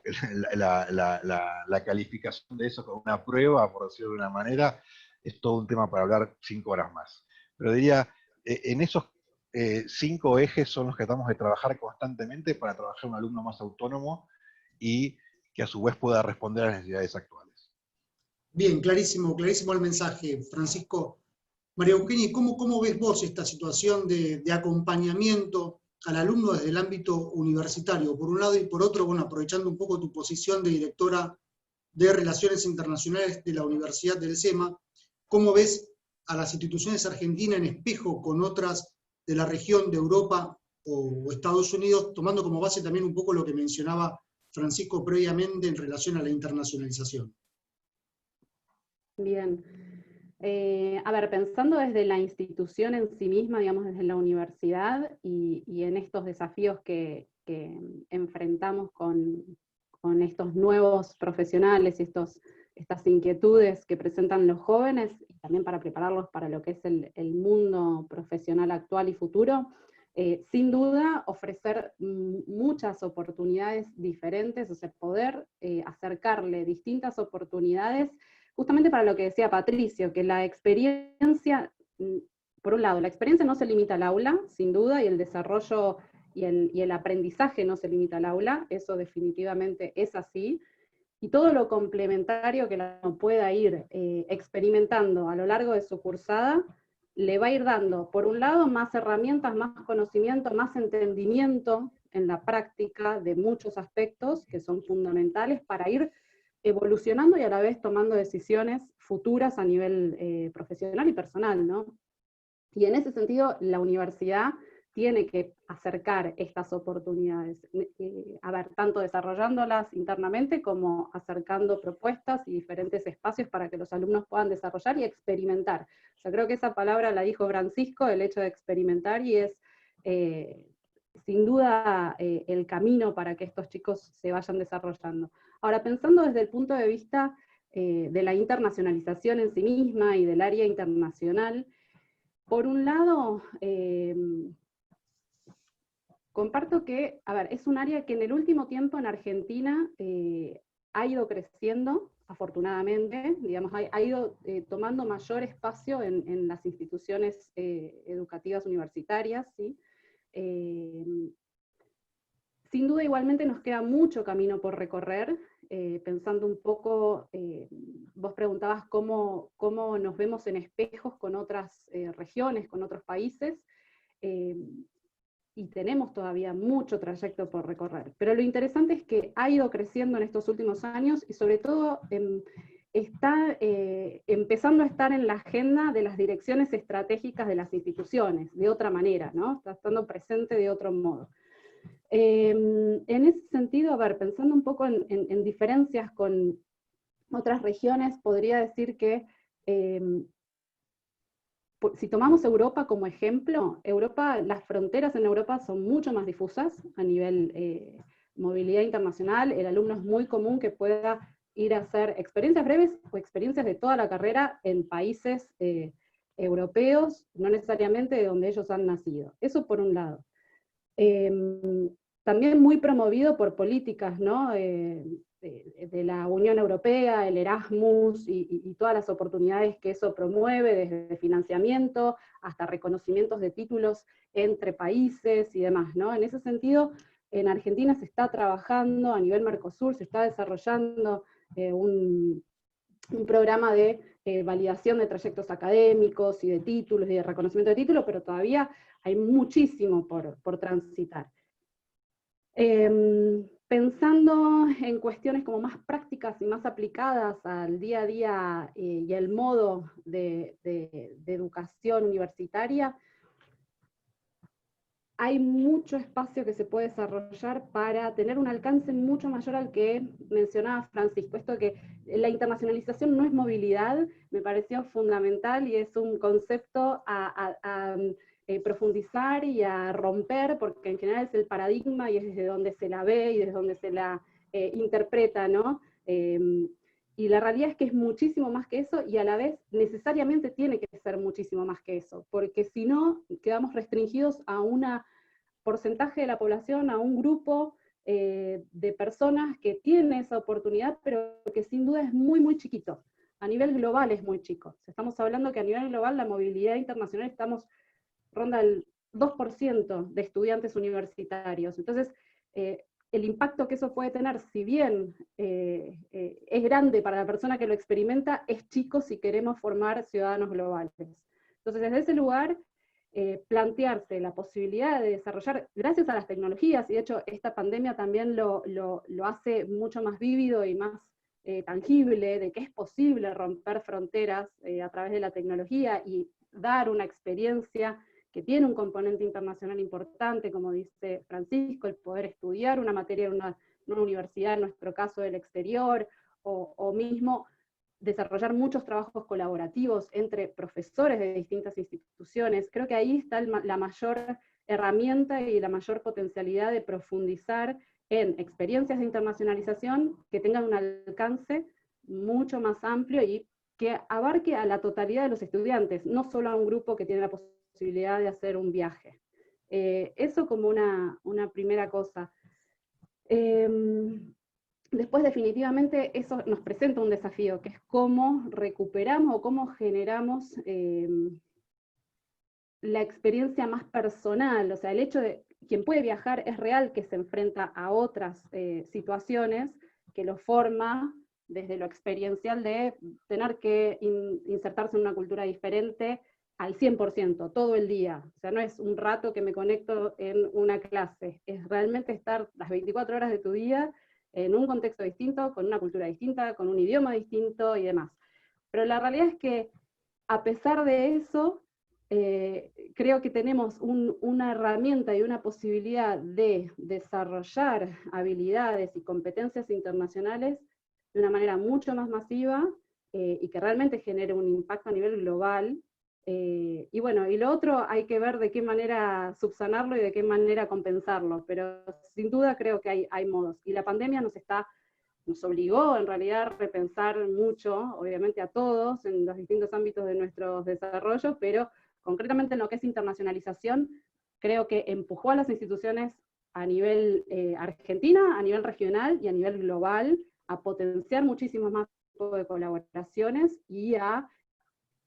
calificación de eso con una prueba, por decirlo de una manera, es todo un tema para hablar 5 horas más. Pero diría, en esos 5 ejes son los que tratamos de trabajar constantemente para trabajar un alumno más autónomo y que a su vez pueda responder a las necesidades actuales. Bien, clarísimo el mensaje, Francisco. María Eugenia, ¿cómo ves vos esta situación de acompañamiento al alumno desde el ámbito universitario, por un lado, y por otro, bueno, aprovechando un poco tu posición de directora de Relaciones Internacionales de la Universidad del SEMA, ¿cómo ves a las instituciones argentinas en espejo con otras de la región de Europa o Estados Unidos, tomando como base también un poco lo que mencionaba Francisco previamente en relación a la internacionalización? Bien. A ver, pensando desde la institución en sí misma, digamos desde la universidad, y en estos desafíos que enfrentamos con estos nuevos profesionales y estas inquietudes que presentan los jóvenes, y también para prepararlos para lo que es el mundo profesional actual y futuro, sin duda ofrecer muchas oportunidades diferentes, o sea, poder acercarle distintas oportunidades, justamente para lo que decía Patricio, que la experiencia, por un lado, la experiencia no se limita al aula, sin duda, y el desarrollo y el aprendizaje no se limita al aula, eso definitivamente es así, y todo lo complementario que la pueda ir experimentando a lo largo de su cursada, le va a ir dando, por un lado, más herramientas, más conocimiento, más entendimiento en la práctica de muchos aspectos que son fundamentales para ir evolucionando y a la vez tomando decisiones futuras a nivel profesional y personal, ¿no? Y en ese sentido, la universidad tiene que acercar estas oportunidades, a ver, tanto desarrollándolas internamente como acercando propuestas y diferentes espacios para que los alumnos puedan desarrollar y experimentar. Yo creo que esa palabra la dijo Francisco, el hecho de experimentar, y es sin duda el camino para que estos chicos se vayan desarrollando. Ahora, pensando desde el punto de vista de la internacionalización en sí misma y del área internacional, por un lado, comparto que, a ver, es un área que en el último tiempo en Argentina ha ido creciendo, afortunadamente, digamos, ha ido tomando mayor espacio en las instituciones educativas universitarias, ¿sí? Sin duda igualmente nos queda mucho camino por recorrer, pensando un poco, vos preguntabas cómo nos vemos en espejos con otras regiones, con otros países, y tenemos todavía mucho trayecto por recorrer. Pero lo interesante es que ha ido creciendo en estos últimos años, y sobre todo está empezando a estar en la agenda de las direcciones estratégicas de las instituciones, de otra manera, ¿no? Está estando presente de otro modo. En ese sentido, a ver, pensando un poco en diferencias con otras regiones, podría decir que si tomamos Europa como ejemplo, las fronteras en Europa son mucho más difusas a nivel movilidad internacional. El alumno es muy común que pueda ir a hacer experiencias breves o experiencias de toda la carrera en países europeos, no necesariamente de donde ellos han nacido. Eso por un lado. También muy promovido por políticas, ¿no? De la Unión Europea, el Erasmus y todas las oportunidades que eso promueve, desde financiamiento hasta reconocimientos de títulos entre países y demás, ¿no? En ese sentido, en Argentina se está trabajando, a nivel Mercosur, se está desarrollando un programa de validación de trayectos académicos y de títulos y de reconocimiento de títulos, pero todavía hay muchísimo por transitar. Pensando en cuestiones como más prácticas y más aplicadas al día a día y el modo de educación universitaria, hay mucho espacio que se puede desarrollar para tener un alcance mucho mayor al que mencionaba Francisco. Esto de que la internacionalización no es movilidad, me pareció fundamental y es un concepto a profundizar y a romper, porque en general es el paradigma y es desde donde se la ve y desde donde se la interpreta, ¿no? Y la realidad es que es muchísimo más que eso, y a la vez necesariamente tiene que ser muchísimo más que eso, porque si no, quedamos restringidos a un porcentaje de la población, a un grupo de personas que tienen esa oportunidad, pero que sin duda es muy, muy chiquito. A nivel global es muy chico. Estamos hablando que a nivel global la movilidad internacional ronda el 2% de estudiantes universitarios. Entonces, el impacto que eso puede tener, si bien es grande para la persona que lo experimenta, es chico si queremos formar ciudadanos globales. Entonces, desde ese lugar, plantearse la posibilidad de desarrollar, gracias a las tecnologías, y de hecho esta pandemia también lo hace mucho más vívido y más tangible, de que es posible romper fronteras a través de la tecnología y dar una experiencia que tiene un componente internacional importante, como dice Francisco, el poder estudiar una materia en una universidad, en nuestro caso del exterior, o mismo desarrollar muchos trabajos colaborativos entre profesores de distintas instituciones. Creo que ahí está la mayor herramienta y la mayor potencialidad de profundizar en experiencias de internacionalización que tengan un alcance mucho más amplio y que abarque a la totalidad de los estudiantes, no solo a un grupo que tiene la posibilidad de hacer un viaje. Eso como una primera cosa. Después, definitivamente, eso nos presenta un desafío, que es cómo recuperamos o cómo generamos la experiencia más personal. O sea, el hecho de quien puede viajar es real que se enfrenta a otras situaciones que lo forma desde lo experiencial de tener que insertarse en una cultura diferente al 100%, todo el día. O sea, no es un rato que me conecto en una clase, es realmente estar las 24 horas de tu día en un contexto distinto, con una cultura distinta, con un idioma distinto y demás. Pero la realidad es que, a pesar de eso, creo que tenemos una herramienta y una posibilidad de desarrollar habilidades y competencias internacionales de una manera mucho más masiva y que realmente genere un impacto a nivel global. Y bueno, y lo otro hay que ver de qué manera subsanarlo y de qué manera compensarlo, pero sin duda creo que hay modos. Y la pandemia nos obligó en realidad a repensar mucho, obviamente a todos, en los distintos ámbitos de nuestros desarrollos, pero concretamente en lo que es internacionalización, creo que empujó a las instituciones a nivel Argentina, a nivel regional y a nivel global, a potenciar muchísimos más tipos de colaboraciones y a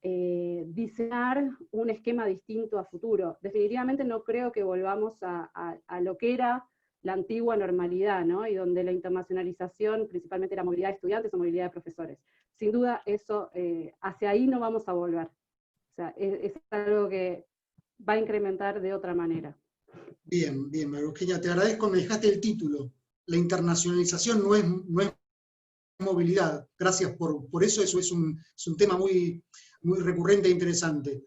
diseñar un esquema distinto a futuro. Definitivamente no creo que volvamos a lo que era la antigua normalidad, ¿no? Y donde la internacionalización, principalmente la movilidad de estudiantes o movilidad de profesores. Sin duda, eso, hacia ahí no vamos a volver. O sea, es algo que va a incrementar de otra manera. Bien, bien, María Eugenia, te agradezco, me dejaste el título. La internacionalización no es movilidad. Gracias por eso, eso es un tema muy recurrente e interesante.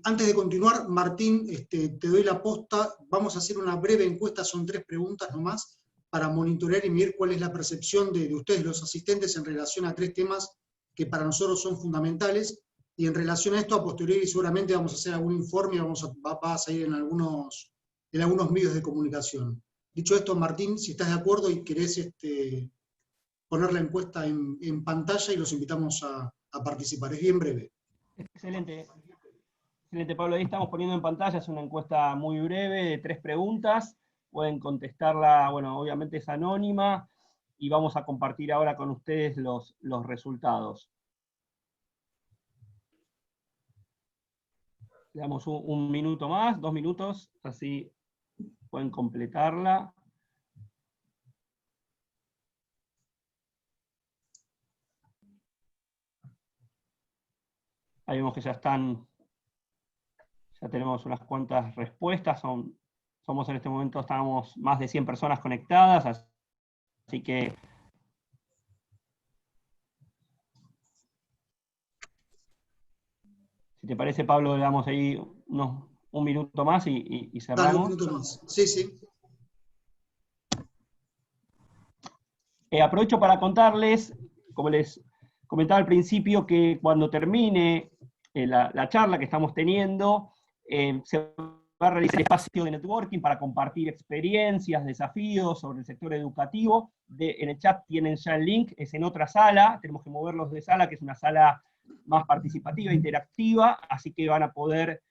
Antes de continuar, Martín, te doy la posta, vamos a hacer una breve encuesta, son 3 preguntas nomás, para monitorear y medir cuál es la percepción de ustedes, los asistentes, en relación a 3 temas que para nosotros son fundamentales, y en relación a esto, a posteriori seguramente vamos a hacer algún informe y va a salir en algunos medios de comunicación. Dicho esto, Martín, si estás de acuerdo y querés poner la encuesta en pantalla, y los invitamos a participar. Es bien breve. Excelente. Excelente, Pablo. Ahí estamos poniendo en pantalla, es una encuesta muy breve de 3 preguntas. Pueden contestarla, bueno, obviamente es anónima, y vamos a compartir ahora con ustedes los resultados. Le damos un minuto más, 2 minutos, así pueden completarla. Ahí vemos que ya tenemos unas cuantas respuestas, somos en este momento, estamos más de 100 personas conectadas, así que si te parece, Pablo, le damos ahí un minuto más y cerramos. Dale, un minuto más. Sí, sí. Aprovecho para contarles, como les comentaba al principio, que cuando termine la charla que estamos teniendo, se va a realizar espacio de networking para compartir experiencias, desafíos sobre el sector educativo. En el chat tienen ya el link, es en otra sala, tenemos que moverlos de sala, que es una sala más participativa, interactiva, así que van a poder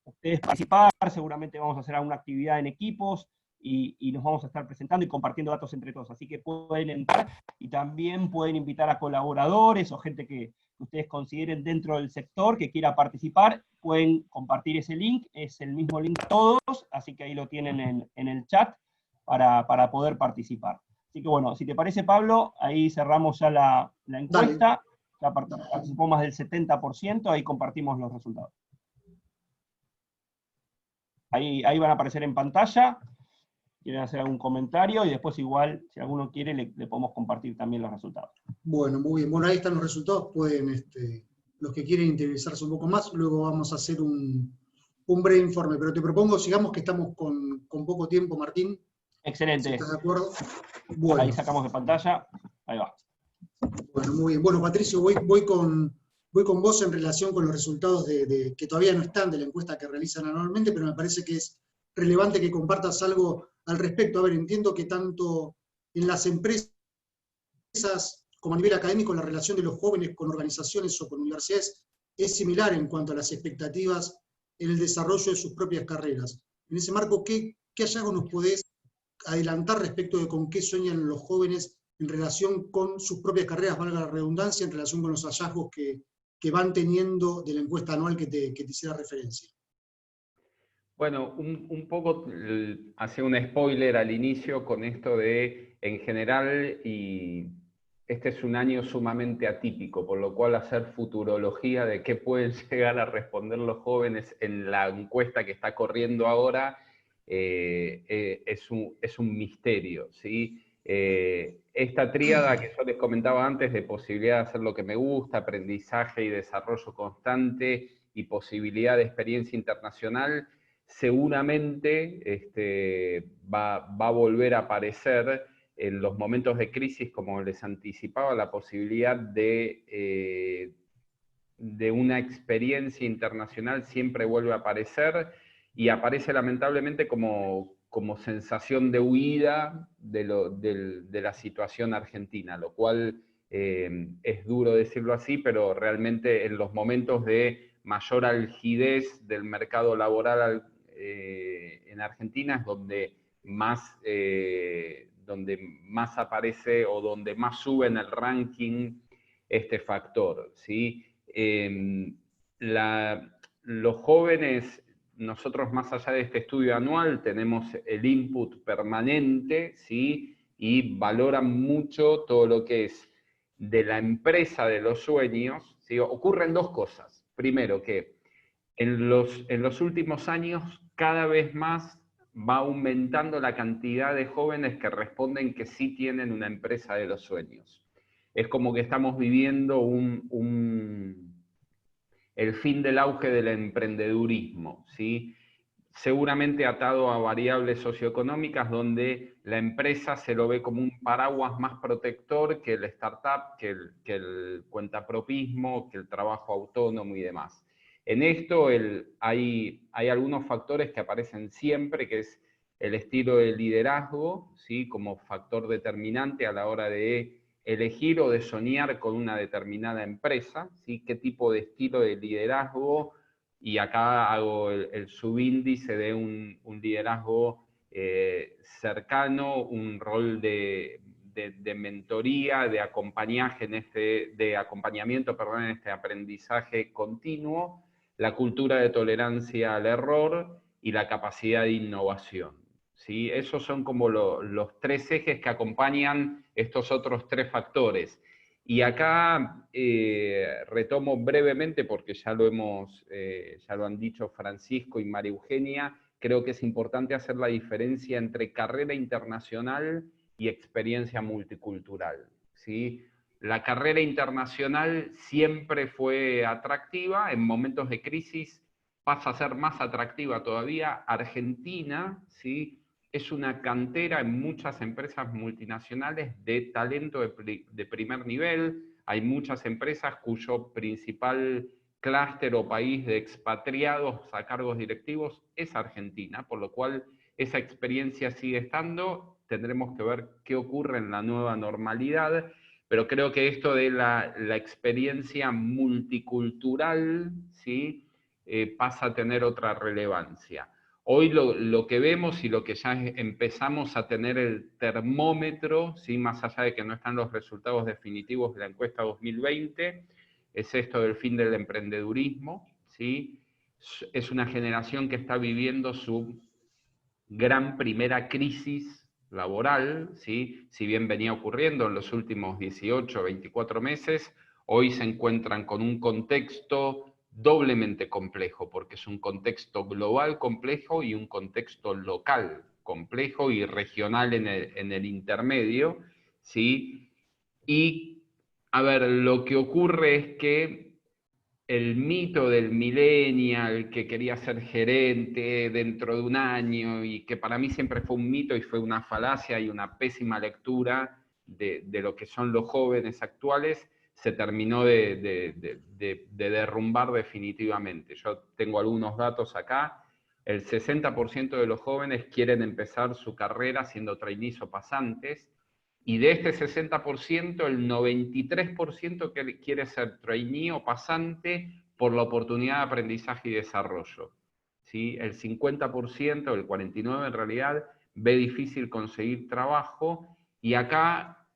ustedes participar, seguramente vamos a hacer alguna actividad en equipos, y nos vamos a estar presentando y compartiendo datos entre todos, así que pueden entrar, y también pueden invitar a colaboradores o gente que ustedes consideren dentro del sector que quiera participar, pueden compartir ese link, es el mismo link todos, así que ahí lo tienen en el chat para poder participar. Así que bueno, si te parece, Pablo, ahí cerramos ya la encuesta, ya participó más del 70%, ahí compartimos los resultados. Ahí van a aparecer en pantalla, quieren hacer algún comentario, y después igual, si alguno quiere, le podemos compartir también los resultados. Bueno, muy bien. Bueno, ahí están los resultados, pueden, los que quieren interesarse un poco más, luego vamos a hacer un breve informe, pero te propongo, sigamos, que estamos con poco tiempo, Martín. Excelente. ¿Estás de acuerdo? Bueno. Ahí sacamos de pantalla, ahí va. Bueno. Bueno, muy bien. Bueno, Patricio, voy con vos en relación con los resultados que todavía no están de la encuesta que realizan anualmente, pero me parece que es relevante que compartas algo al respecto. A ver, entiendo que tanto en las empresas como a nivel académico la relación de los jóvenes con organizaciones o con universidades es similar en cuanto a las expectativas en el desarrollo de sus propias carreras. En ese marco, ¿qué hallazgos nos podés adelantar respecto de con qué sueñan los jóvenes en relación con sus propias carreras, valga la redundancia, en relación con los hallazgos que van teniendo de la encuesta anual que te hiciera referencia? Bueno, un poco hace un spoiler al inicio con esto de, en general, y este es un año sumamente atípico, por lo cual hacer futurología de qué pueden llegar a responder los jóvenes en la encuesta que está corriendo ahora es un misterio, ¿sí? Esta tríada que yo les comentaba antes de posibilidad de hacer lo que me gusta, aprendizaje y desarrollo constante y posibilidad de experiencia internacional, seguramente va a volver a aparecer en los momentos de crisis, como les anticipaba, la posibilidad de una experiencia internacional siempre vuelve a aparecer y aparece lamentablemente como sensación de huida de la situación argentina, lo cual es duro decirlo así, pero realmente en los momentos de mayor algidez del mercado laboral en Argentina es donde más aparece o donde más sube en el ranking este factor, ¿sí? Los jóvenes, nosotros más allá de este estudio anual, tenemos el input permanente, ¿sí? Y valoran mucho todo lo que es de la empresa de los sueños, ¿sí? Ocurren dos cosas. Primero, que en los últimos años cada vez más va aumentando la cantidad de jóvenes que responden que sí tienen una empresa de los sueños. Es como que estamos viviendo el fin del auge del emprendedurismo, ¿sí? Seguramente atado a variables socioeconómicas donde la empresa se lo ve como un paraguas más protector que el startup, que el cuentapropismo, que el trabajo autónomo y demás. En esto hay algunos factores que aparecen siempre, que es el estilo de liderazgo, ¿sí? Como factor determinante a la hora de elegir o de soñar con una determinada empresa, ¿sí? Qué tipo de estilo de liderazgo, y acá hago el subíndice de un liderazgo cercano, un rol de mentoría, de acompañamiento en este aprendizaje continuo, la cultura de tolerancia al error y la capacidad de innovación, ¿sí? Esos son como los tres ejes que acompañan estos otros tres factores. Y acá retomo brevemente, porque ya lo han dicho Francisco y María Eugenia, creo que es importante hacer la diferencia entre carrera internacional y experiencia multicultural, ¿sí? La carrera internacional siempre fue atractiva, en momentos de crisis pasa a ser más atractiva todavía. Argentina, ¿sí? Es una cantera en muchas empresas multinacionales de talento de primer nivel. Hay muchas empresas cuyo principal clúster o país de expatriados a cargos directivos es Argentina, por lo cual esa experiencia sigue estando. Tendremos que ver qué ocurre en la nueva normalidad, pero creo que esto de la experiencia multicultural, ¿sí? Pasa a tener otra relevancia. Hoy lo que vemos y lo que ya empezamos a tener el termómetro, ¿sí? Más allá de que no están los resultados definitivos de la encuesta 2020, es esto del fin del emprendedurismo, ¿sí? Es una generación que está viviendo su gran primera crisis laboral, ¿sí? Si bien venía ocurriendo en los últimos 18, 24 meses, hoy se encuentran con un contexto doblemente complejo, porque es un contexto global complejo y un contexto local complejo y regional en el intermedio, ¿sí? Y, a ver, lo que ocurre es que el mito del millennial que quería ser gerente dentro de un año, y que para mí siempre fue un mito y fue una falacia y una pésima lectura, de lo que son los jóvenes actuales se terminó de derrumbar definitivamente. Yo tengo algunos datos acá. El 60% de los jóvenes quieren empezar su carrera siendo trainees o pasantes, y de este 60%, el 93% quiere ser trainee o pasante por la oportunidad de aprendizaje y desarrollo. ¿Sí? El 50%, el 49% en realidad, ve difícil conseguir trabajo, y acá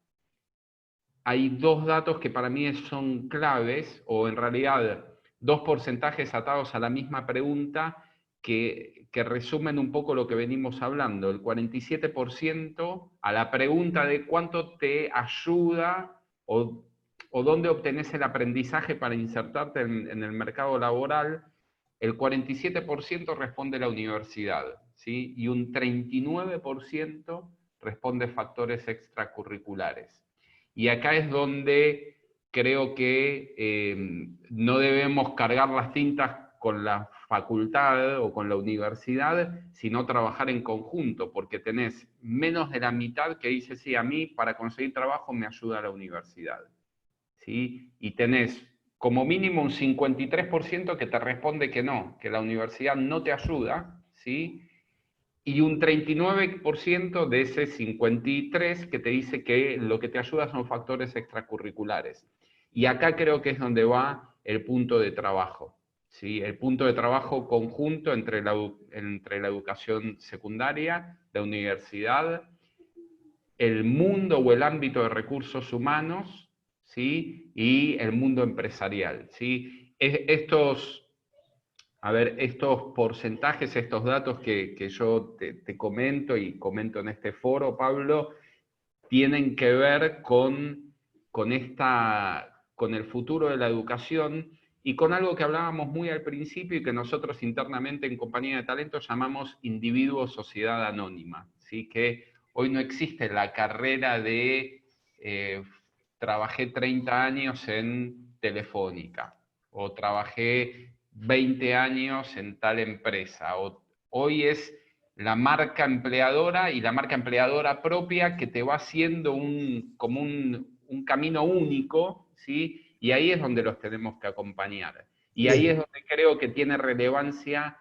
hay dos datos que para mí son claves, o en realidad dos porcentajes atados a la misma pregunta que resumen un poco lo que venimos hablando. El 47% a la pregunta de cuánto te ayuda o dónde obtenés el aprendizaje para insertarte en el mercado laboral, el 47% responde la universidad, ¿sí? Y un 39% responde factores extracurriculares. Y acá es donde creo que no debemos cargar las tintas con la facultad o con la universidad, sino trabajar en conjunto, porque tenés menos de la mitad que dice, sí, a mí para conseguir trabajo me ayuda la universidad, ¿sí? Y tenés como mínimo un 53% que te responde que no, que la universidad no te ayuda, ¿sí? Y un 39% de ese 53% que te dice que lo que te ayuda son factores extracurriculares. Y acá creo que es donde va el punto de trabajo, ¿sí? El punto de trabajo conjunto entre la educación secundaria, la universidad, el mundo o el ámbito de recursos humanos, ¿sí? Y el mundo empresarial, ¿sí? Estos porcentajes, estos datos que yo te comento y comento en este foro, Pablo, tienen que ver con el futuro de la educación y con algo que hablábamos muy al principio y que nosotros internamente en Compañía de Talento llamamos individuo-sociedad anónima, ¿sí? Que hoy no existe la carrera de trabajé 30 años en Telefónica o trabajé 20 años en tal empresa. Hoy es la marca empleadora y la marca empleadora propia que te va haciendo como un camino único, ¿sí? Y ahí es donde los tenemos que acompañar. Y ahí es donde creo que tiene relevancia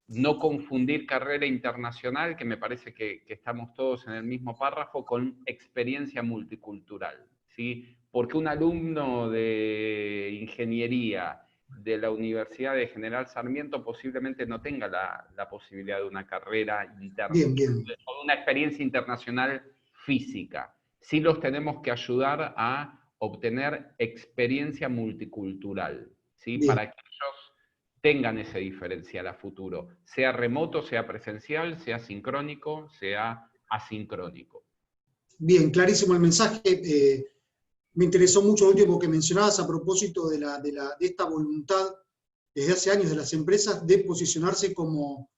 no confundir carrera internacional, que me parece que estamos todos en el mismo párrafo, con experiencia multicultural, ¿sí? Porque un alumno de ingeniería de la Universidad de General Sarmiento posiblemente no tenga la posibilidad de una carrera interna, o de una experiencia internacional física. Sí los tenemos que ayudar a obtener experiencia multicultural, ¿sí? Para que ellos tengan ese diferencial a futuro, sea remoto, sea presencial, sea sincrónico, sea asincrónico. Bien, clarísimo el mensaje. Me interesó mucho lo último que mencionabas a propósito de esta voluntad desde hace años de las empresas de posicionarse como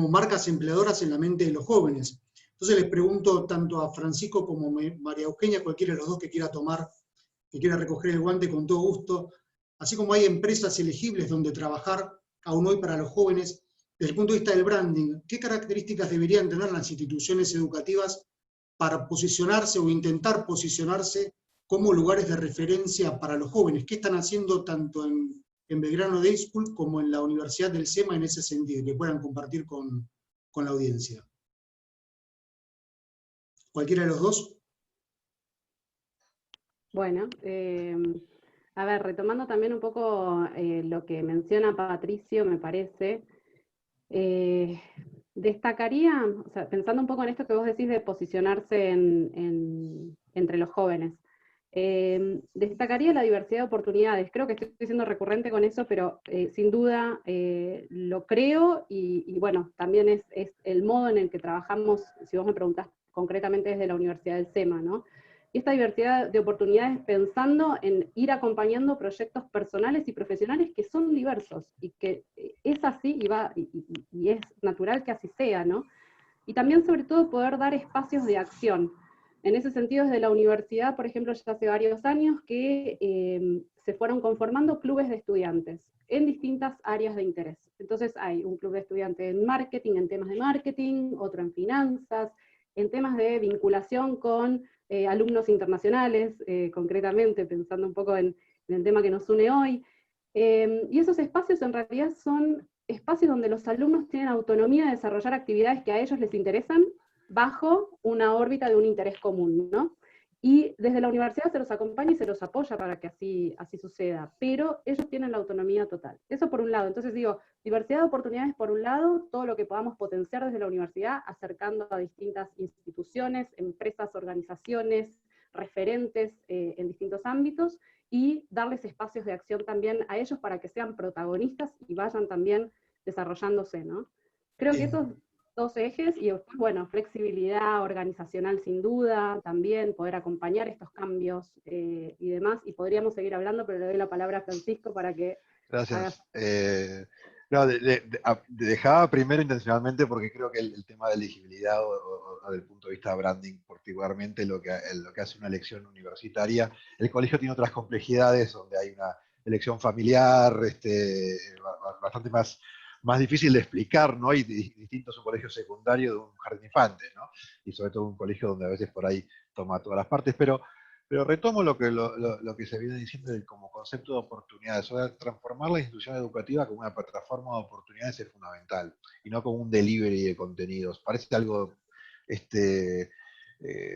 marcas empleadoras en la mente de los jóvenes. Entonces les pregunto tanto a Francisco como a María Eugenia, cualquiera de los dos que quiera recoger el guante con todo gusto, así como hay empresas elegibles donde trabajar aún hoy para los jóvenes, desde el punto de vista del branding, ¿qué características deberían tener las instituciones educativas para posicionarse o intentar posicionarse como lugares de referencia para los jóvenes? ¿Qué están haciendo tanto en Belgrano Day School como en la Universidad del SEMA en ese sentido, que puedan compartir con la audiencia? ¿Cualquiera de los dos? Bueno, a ver, retomando también un poco lo que menciona Patricio, me parece, destacaría, o sea, pensando un poco en esto que vos decís de posicionarse entre los jóvenes, destacaría la diversidad de oportunidades. Creo que estoy siendo recurrente con eso, pero sin duda lo creo y bueno, también es el modo en el que trabajamos, si vos me preguntás concretamente desde la Universidad del SEMA, ¿no? Y esta diversidad de oportunidades pensando en ir acompañando proyectos personales y profesionales que son diversos, y que es así y es natural que así sea, ¿no? Y también sobre todo poder dar espacios de acción. En ese sentido, desde la universidad, por ejemplo, ya hace varios años que se fueron conformando clubes de estudiantes en distintas áreas de interés. Entonces hay un club de estudiantes en marketing, en temas de marketing, otro en finanzas, en temas de vinculación con alumnos internacionales, concretamente, pensando un poco en el tema que nos une hoy. Y esos espacios en realidad son espacios donde los alumnos tienen autonomía de desarrollar actividades que a ellos les interesan bajo una órbita de un interés común, ¿no? Y desde la universidad se los acompaña y se los apoya para que así suceda, pero ellos tienen la autonomía total. Eso por un lado. Entonces digo, diversidad de oportunidades por un lado, todo lo que podamos potenciar desde la universidad, acercando a distintas instituciones, empresas, organizaciones, referentes en distintos ámbitos, y darles espacios de acción también a ellos para que sean protagonistas y vayan también desarrollándose, ¿no? Creo que esos dos ejes, y después, bueno, flexibilidad organizacional sin duda, también poder acompañar estos cambios y demás, y podríamos seguir hablando, pero le doy la palabra a Francisco para que... Gracias. No, dejaba primero intencionalmente porque creo que el tema de elegibilidad o del punto de vista de branding, particularmente lo que hace una elección universitaria, el colegio tiene otras complejidades donde hay una elección familiar bastante más difícil de explicar, ¿no? Y distinto es un colegio secundario de un jardín infante, ¿no? Y sobre todo un colegio donde a veces por ahí toma todas las partes, pero retomo lo que se viene diciendo como concepto de oportunidades. O sea, transformar la institución educativa como una plataforma de oportunidades es fundamental, y no como un delivery de contenidos. Parece algo,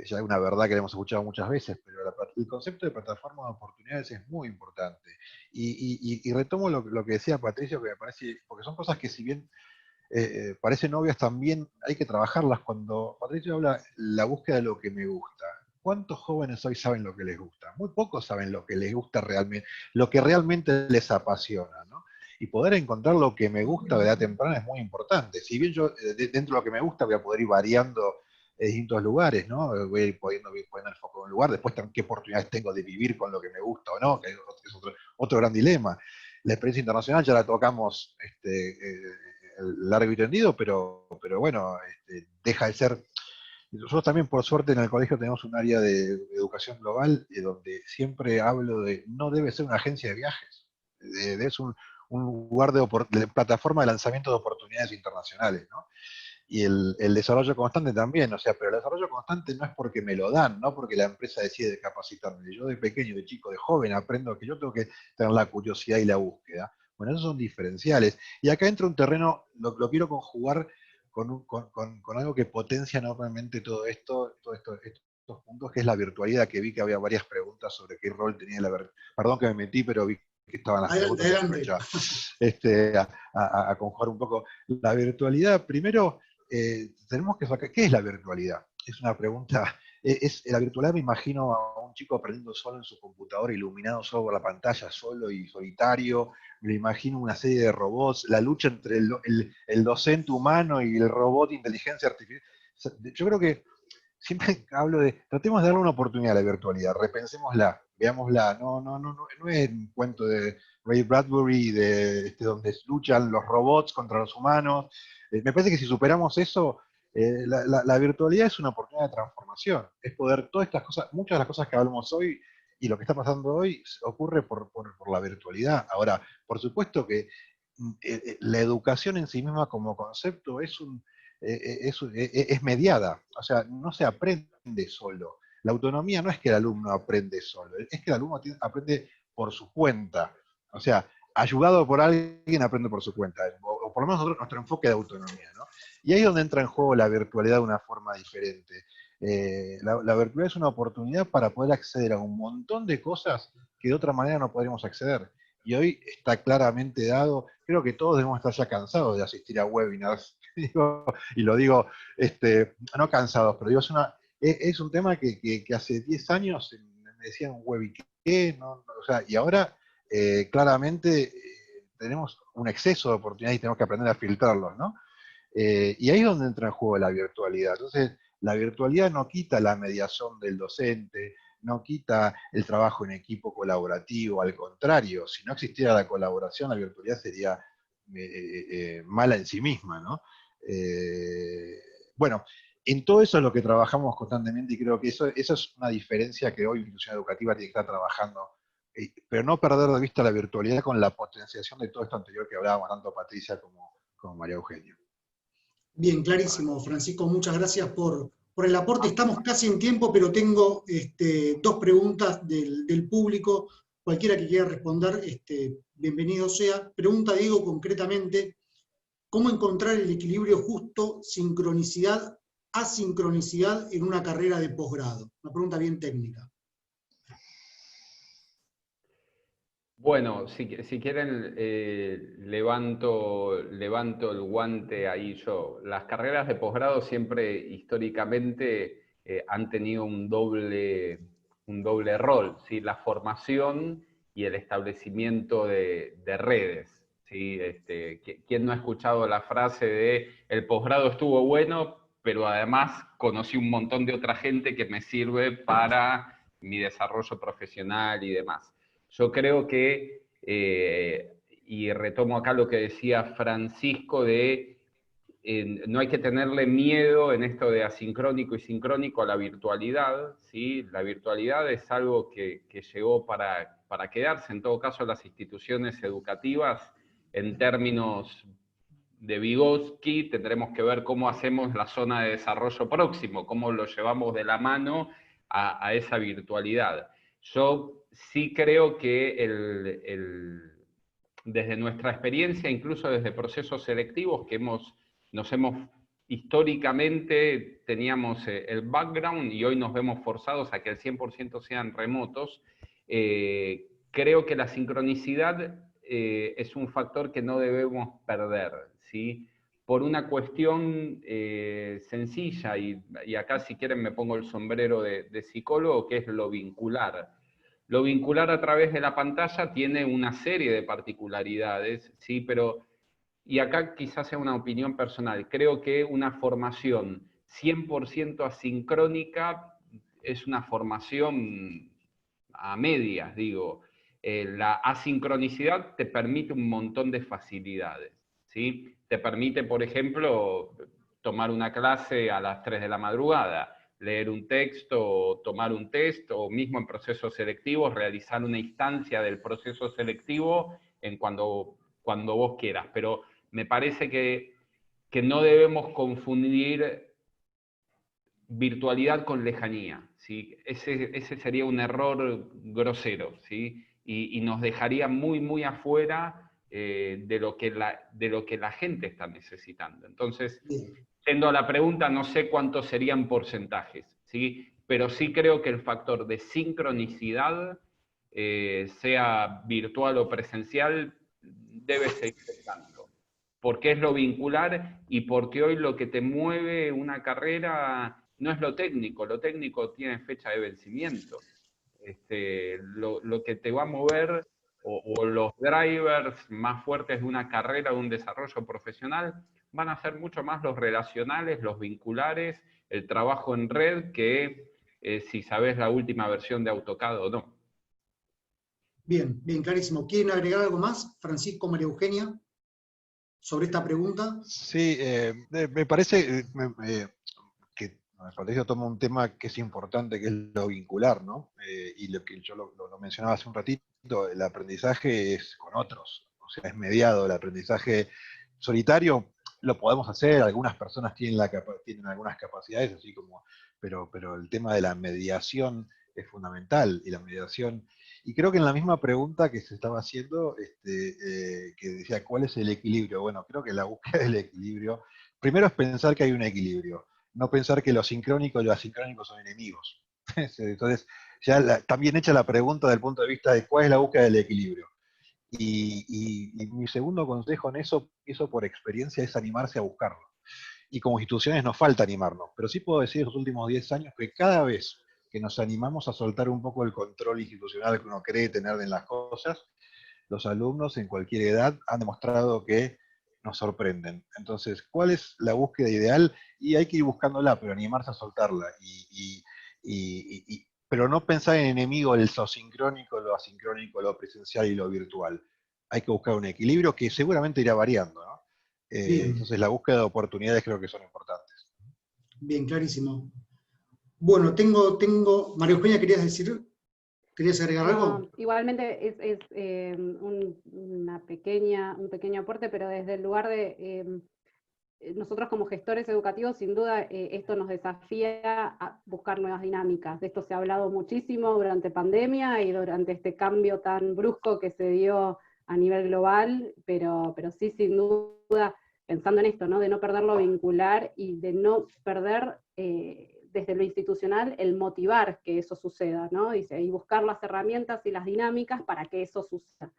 ya una verdad que hemos escuchado muchas veces, pero el concepto de plataforma de oportunidades es muy importante. Y retomo lo que decía Patricio, que me parece, porque son cosas que si bien parecen obvias, también hay que trabajarlas. Cuando Patricio habla la búsqueda de lo que me gusta, ¿cuántos jóvenes hoy saben lo que les gusta? Muy pocos saben lo que les gusta realmente, lo que realmente les apasiona, ¿no? Y poder encontrar lo que me gusta de edad temprana es muy importante. Si bien yo dentro de lo que me gusta voy a poder ir variando en distintos lugares, ¿no? Voy a ir poniendo el foco en un lugar, después qué oportunidades tengo de vivir con lo que me gusta o no, que es otro gran dilema. La experiencia internacional ya la tocamos largo y tendido, pero bueno, deja de ser. Nosotros también, por suerte, en el colegio tenemos un área de educación global donde siempre hablo de no debe ser una agencia de viajes, es un lugar de plataforma de lanzamiento de oportunidades internacionales, ¿no? Y el desarrollo constante también, o sea, pero el desarrollo constante no es porque me lo dan, no porque la empresa decide capacitarme. Yo de pequeño, de chico, de joven aprendo que yo tengo que tener la curiosidad y la búsqueda. Bueno, esos son diferenciales. Y acá entra un terreno, lo quiero conjugar con algo que potencia enormemente estos puntos, que es la virtualidad, que vi que había varias preguntas sobre qué rol tenía la virtualidad. Perdón que me metí, pero vi que estaban las preguntas. A conjugar un poco la virtualidad. Primero, tenemos que sacar, ¿qué es la virtualidad? Es una pregunta. La virtualidad, me imagino a un chico aprendiendo solo en su computadora, iluminado solo por la pantalla, solo y solitario. Me imagino una serie de robots, la lucha entre el docente humano y el robot de inteligencia artificial. Yo creo que siempre hablo de, tratemos de darle una oportunidad a la virtualidad, repensémosla, veámosla. No es un cuento de Ray Bradbury donde luchan los robots contra los humanos. Me parece que si superamos eso, la virtualidad es una oportunidad de transformación. Es poder, todas estas cosas, muchas de las cosas que hablamos hoy y lo que está pasando hoy ocurre por la virtualidad. Ahora, por supuesto que la educación en sí misma como concepto es mediada, o sea, no se aprende solo. La autonomía no es que el alumno aprende solo, es que el alumno aprende por su cuenta. O sea, ayudado por alguien aprende por su cuenta, o por lo menos nuestro enfoque de autonomía, ¿no? Y ahí es donde entra en juego la virtualidad de una forma diferente. La virtualidad es una oportunidad para poder acceder a un montón de cosas que de otra manera no podríamos acceder. Y hoy está claramente dado, creo que todos debemos estar ya cansados de asistir a webinars, y lo digo, no cansados, pero digo, es un tema que hace 10 años me decían web y qué, ¿no? O sea, y ahora claramente tenemos un exceso de oportunidades y tenemos que aprender a filtrarlos, ¿no? Y ahí es donde entra en juego la virtualidad. Entonces, la virtualidad no quita la mediación del docente, no quita el trabajo en equipo colaborativo, al contrario, si no existiera la colaboración, la virtualidad sería mala en sí misma, ¿no? Bueno, en todo eso es lo que trabajamos constantemente, y creo que eso es una diferencia que hoy la institución educativa tiene que estar trabajando, pero no perder de vista la virtualidad con la potenciación de todo esto anterior que hablábamos tanto Patricia como María Eugenia. Bien, clarísimo, Francisco, muchas gracias por por el aporte. Estamos casi en tiempo, pero tengo 2 preguntas del público. Cualquiera que quiera responder, bienvenido sea. Pregunta Diego concretamente, ¿cómo encontrar el equilibrio justo, sincronicidad, asincronicidad en una carrera de posgrado? Una pregunta bien técnica. Bueno, si quieren, levanto el guante ahí yo. Las carreras de posgrado siempre históricamente han tenido un doble rol, ¿sí? La formación y el establecimiento de redes, ¿sí? ¿Quién no ha escuchado la frase de el posgrado estuvo bueno, pero además conocí un montón de otra gente que me sirve para mi desarrollo profesional y demás? Yo creo que, y retomo acá lo que decía Francisco, no hay que tenerle miedo en esto de asincrónico y sincrónico a la virtualidad, ¿sí? La virtualidad es algo que llegó para quedarse. En todo caso, las instituciones educativas, en términos de Vygotsky, tendremos que ver cómo hacemos la zona de desarrollo próximo, cómo lo llevamos de la mano a esa virtualidad. Yo sí creo que desde nuestra experiencia, incluso desde procesos selectivos que históricamente teníamos el background y hoy nos vemos forzados a que el 100% sean remotos, creo que la sincronicidad es un factor que no debemos perder, ¿sí? Por una cuestión sencilla, y acá si quieren me pongo el sombrero de psicólogo, que es lo vincular. Lo vincular a través de la pantalla tiene una serie de particularidades, ¿sí? Pero, y acá quizás sea una opinión personal, creo que una formación 100% asincrónica es una formación a medias, digo. La asincronicidad te permite un montón de facilidades, ¿sí? Te permite, por ejemplo, tomar una clase a las 3 de la madrugada, leer un texto, tomar un test, o mismo en procesos selectivos, realizar una instancia del proceso selectivo cuando vos quieras. Pero me parece que no debemos confundir virtualidad con lejanía, ¿sí? Ese sería un error grosero, ¿sí? Y nos dejaría muy, muy afuera de lo que la gente está necesitando. Entonces, yendo a la pregunta, no sé cuántos serían porcentajes, ¿sí? Pero sí creo que el factor de sincronicidad, sea virtual o presencial, debe seguir estando. Porque es lo vincular y porque hoy lo que te mueve una carrera no es lo técnico tiene fecha de vencimiento. Lo que te va a mover, o los drivers más fuertes de una carrera, de un desarrollo profesional, van a ser mucho más los relacionales, los vinculares, el trabajo en red, que si sabes la última versión de AutoCAD o no. Bien, bien, clarísimo. ¿Quieren agregar algo más, Francisco, María Eugenia, sobre esta pregunta? Sí, me parece que el colegio toma un tema que es importante, que es lo vincular, ¿no? Y lo que yo lo mencionaba hace un ratito, el aprendizaje es con otros, o sea, es mediado. El aprendizaje solitario lo podemos hacer, algunas personas tienen algunas capacidades, así como, pero el tema de la mediación es fundamental, y la mediación, y creo que en la misma pregunta que se estaba haciendo, que decía, ¿cuál es el equilibrio? Bueno, creo que la búsqueda del equilibrio, primero es pensar que hay un equilibrio, no pensar que lo sincrónico y lo asincrónico son enemigos. Entonces, ya también hecha la pregunta del punto de vista de cuál es la búsqueda del equilibrio. Y mi segundo consejo en eso por experiencia, es animarse a buscarlo. Y como instituciones nos falta animarnos, pero sí puedo decir en los últimos 10 años que cada vez que nos animamos a soltar un poco el control institucional que uno cree tener en las cosas, los alumnos en cualquier edad han demostrado que nos sorprenden. Entonces, ¿cuál es la búsqueda ideal? Y hay que ir buscándola, pero animarse a soltarla. Pero no pensar en enemigo el sincrónico, lo asincrónico, lo presencial y lo virtual. Hay que buscar un equilibrio que seguramente irá variando, ¿no? Entonces, la búsqueda de oportunidades creo que son importantes. Bien, clarísimo. Bueno, María Eugenia, ¿querías agregar algo? No, igualmente es un pequeño aporte, pero desde el lugar de nosotros como gestores educativos, sin duda, esto nos desafía a buscar nuevas dinámicas. De esto se ha hablado muchísimo durante pandemia y durante este cambio tan brusco que se dio a nivel global, pero sí, sin duda, pensando en esto, ¿no? De no perder lo vincular y de no perder desde lo institucional el motivar que eso suceda, ¿no? Y buscar las herramientas y las dinámicas para que eso suceda.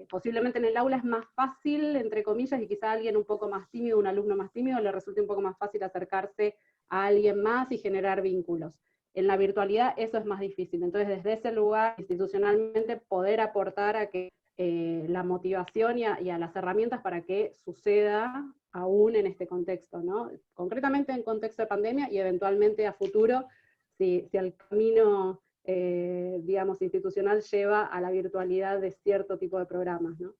Posiblemente en el aula es más fácil, entre comillas, y quizá alguien un poco más tímido, un alumno más tímido, le resulte un poco más fácil acercarse a alguien más y generar vínculos. En la virtualidad eso es más difícil, entonces desde ese lugar, institucionalmente, poder aportar a que la motivación y a las herramientas para que suceda aún en este contexto, ¿no? Concretamente en contexto de pandemia y eventualmente a futuro, si el camino digamos, institucional lleva a la virtualidad de cierto tipo de programas, ¿no?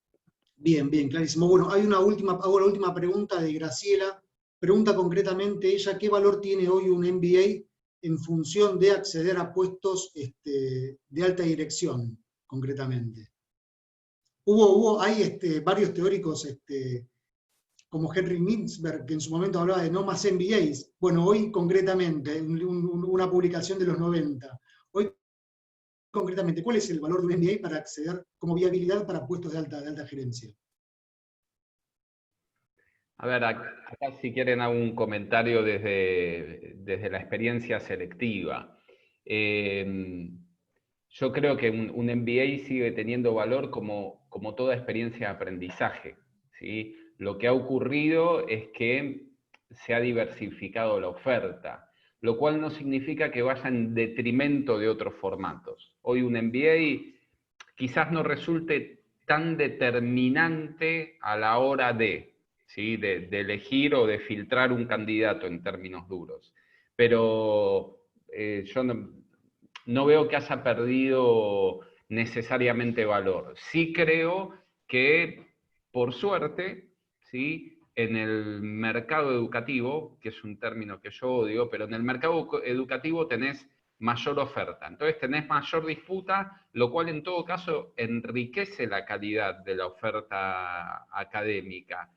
Bien, bien, clarísimo. Bueno, hago la última pregunta de Graciela. Pregunta concretamente ella, ¿qué valor tiene hoy un MBA en función de acceder a puestos de alta dirección, concretamente? Hay varios teóricos, como Henry Mintzberg, que en su momento hablaba de no más MBAs. Bueno, hoy concretamente, una publicación de los 90. Hoy concretamente, ¿cuál es el valor de un MBA para acceder como viabilidad para puestos de alta gerencia? A ver, acá si quieren hago un comentario desde la experiencia selectiva. Yo creo que un MBA sigue teniendo valor como toda experiencia de aprendizaje, ¿sí? Lo que ha ocurrido es que se ha diversificado la oferta, lo cual no significa que vaya en detrimento de otros formatos. Hoy un MBA quizás no resulte tan determinante a la hora ¿sí? de elegir o de filtrar un candidato en términos duros. Pero yo no veo que haya perdido necesariamente valor. Sí creo que, por suerte, ¿sí? En el mercado educativo, que es un término que yo odio, pero en el mercado educativo tenés mayor oferta. Entonces tenés mayor disputa, lo cual en todo caso enriquece la calidad de la oferta académica.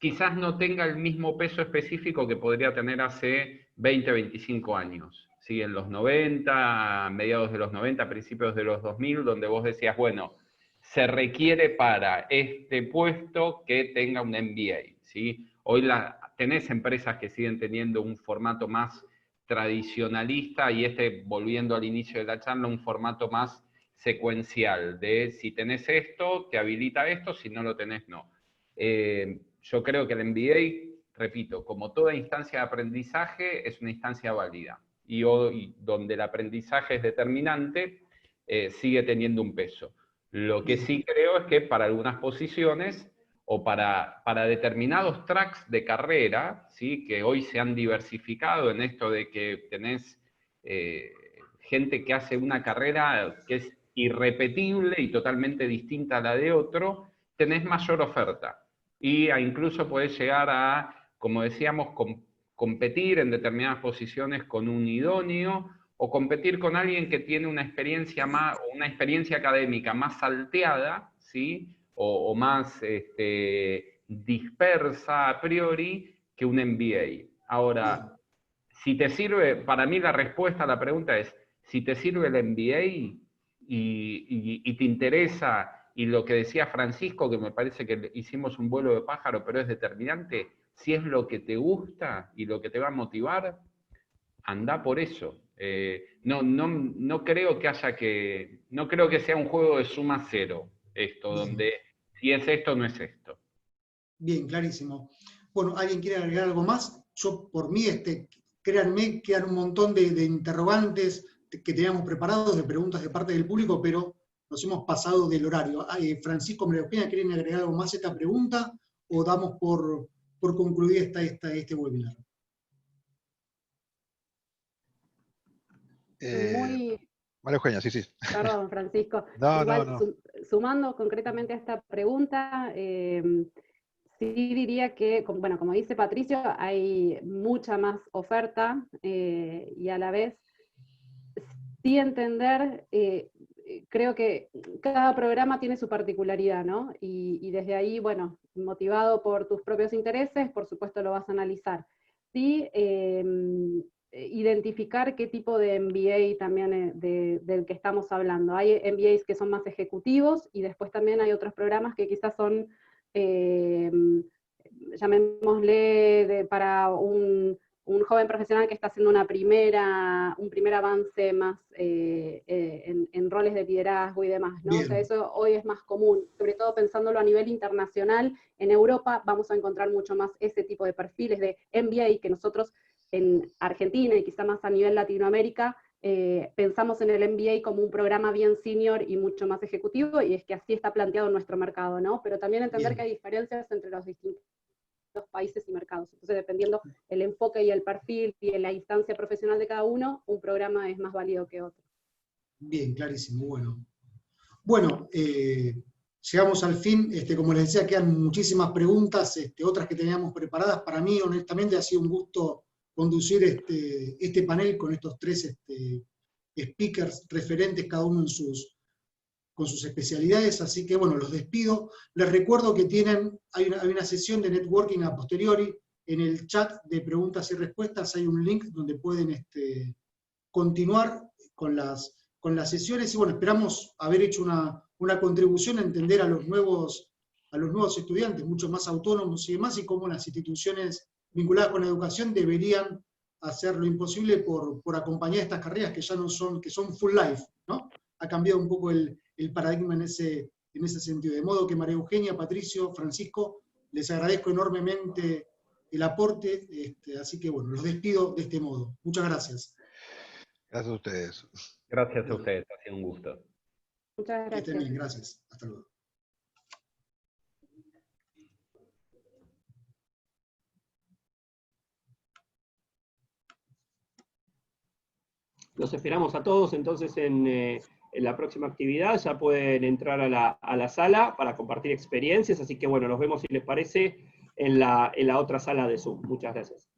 Quizás no tenga el mismo peso específico que podría tener hace 20, 25 años. ¿Sí? En los 90, mediados de los 90, principios de los 2000, donde vos decías, bueno, se requiere para este puesto que tenga un MBA. ¿Sí? Hoy tenés empresas que siguen teniendo un formato más tradicionalista y volviendo al inicio de la charla, un formato más secuencial, de si tenés esto, te habilita esto, si no lo tenés, no. Yo creo que el MBA, repito, como toda instancia de aprendizaje, es una instancia válida. Y hoy, donde el aprendizaje es determinante, sigue teniendo un peso. Lo que sí creo es que para algunas posiciones o para determinados tracks de carrera, ¿sí? Que hoy se han diversificado en esto de que tenés gente que hace una carrera que es irrepetible y totalmente distinta a la de otro, tenés mayor oferta. Y incluso podés llegar a, como decíamos, competir en determinadas posiciones con un idóneo o competir con alguien que tiene una experiencia académica más salteada, ¿sí? o más dispersa a priori que un MBA. Ahora, si te sirve, para mí la respuesta a la pregunta es, si te sirve el MBA y te interesa, y lo que decía Francisco, que me parece que hicimos un vuelo de pájaro, pero es determinante, si es lo que te gusta y lo que te va a motivar, anda por eso. No creo que sea un juego de suma cero esto, donde si es esto, no es esto. Bien, clarísimo. Bueno, ¿alguien quiere agregar algo más? Yo, por mí, créanme, quedan un montón de interrogantes que teníamos preparados, de preguntas de parte del público, pero nos hemos pasado del horario. Francisco, María Eugenia, ¿quieren agregar algo más a esta pregunta o damos por concluir este webinar? María Eugenia, sí. Perdón, Francisco. No. Sumando concretamente a esta pregunta, sí diría que, bueno, como dice Patricio, hay mucha más oferta y a la vez sí entender creo que cada programa tiene su particularidad, ¿no? Y desde ahí, bueno, motivado por tus propios intereses, por supuesto lo vas a analizar. Sí, identificar qué tipo de MBA también del que estamos hablando. Hay MBAs que son más ejecutivos, y después también hay otros programas que quizás son, llamémosle, para un joven profesional que está haciendo un primer avance más en roles de liderazgo y demás, ¿no? O sea, eso hoy es más común, sobre todo pensándolo a nivel internacional. En Europa vamos a encontrar mucho más ese tipo de perfiles de MBA que nosotros en Argentina y quizá más a nivel Latinoamérica pensamos en el MBA como un programa bien senior y mucho más ejecutivo, y es que así está planteado en nuestro mercado, ¿no? Pero también entender que hay diferencias entre los distintos países y mercados. Entonces, dependiendo el enfoque y el perfil y la instancia profesional de cada uno, un programa es más válido que otro. Bien, clarísimo, bueno. Bueno, llegamos al fin, como les decía, quedan muchísimas preguntas, otras que teníamos preparadas. Para mí, honestamente, ha sido un gusto conducir este panel con estos tres speakers referentes, cada uno con sus especialidades, así que bueno, los despido. Les recuerdo que hay una sesión de networking a posteriori. En el chat de preguntas y respuestas hay un link donde pueden continuar con las sesiones, y bueno, esperamos haber hecho una contribución a entender a los nuevos estudiantes, mucho más autónomos y demás, y cómo las instituciones vinculadas con la educación deberían hacer lo imposible por acompañar estas carreras que ya no son, que son full life, ¿no? Ha cambiado un poco el paradigma en ese sentido. De modo que María Eugenia, Patricio, Francisco, les agradezco enormemente el aporte, así que bueno, los despido de este modo. Muchas gracias. Gracias a ustedes. Gracias a ustedes, ha sido un gusto. Muchas Que gracias. estén bien, gracias. Hasta luego. Los esperamos a todos entonces en la próxima actividad. Ya pueden entrar a la sala para compartir experiencias, así que bueno, nos vemos, si les parece, en la otra sala de Zoom. Muchas gracias.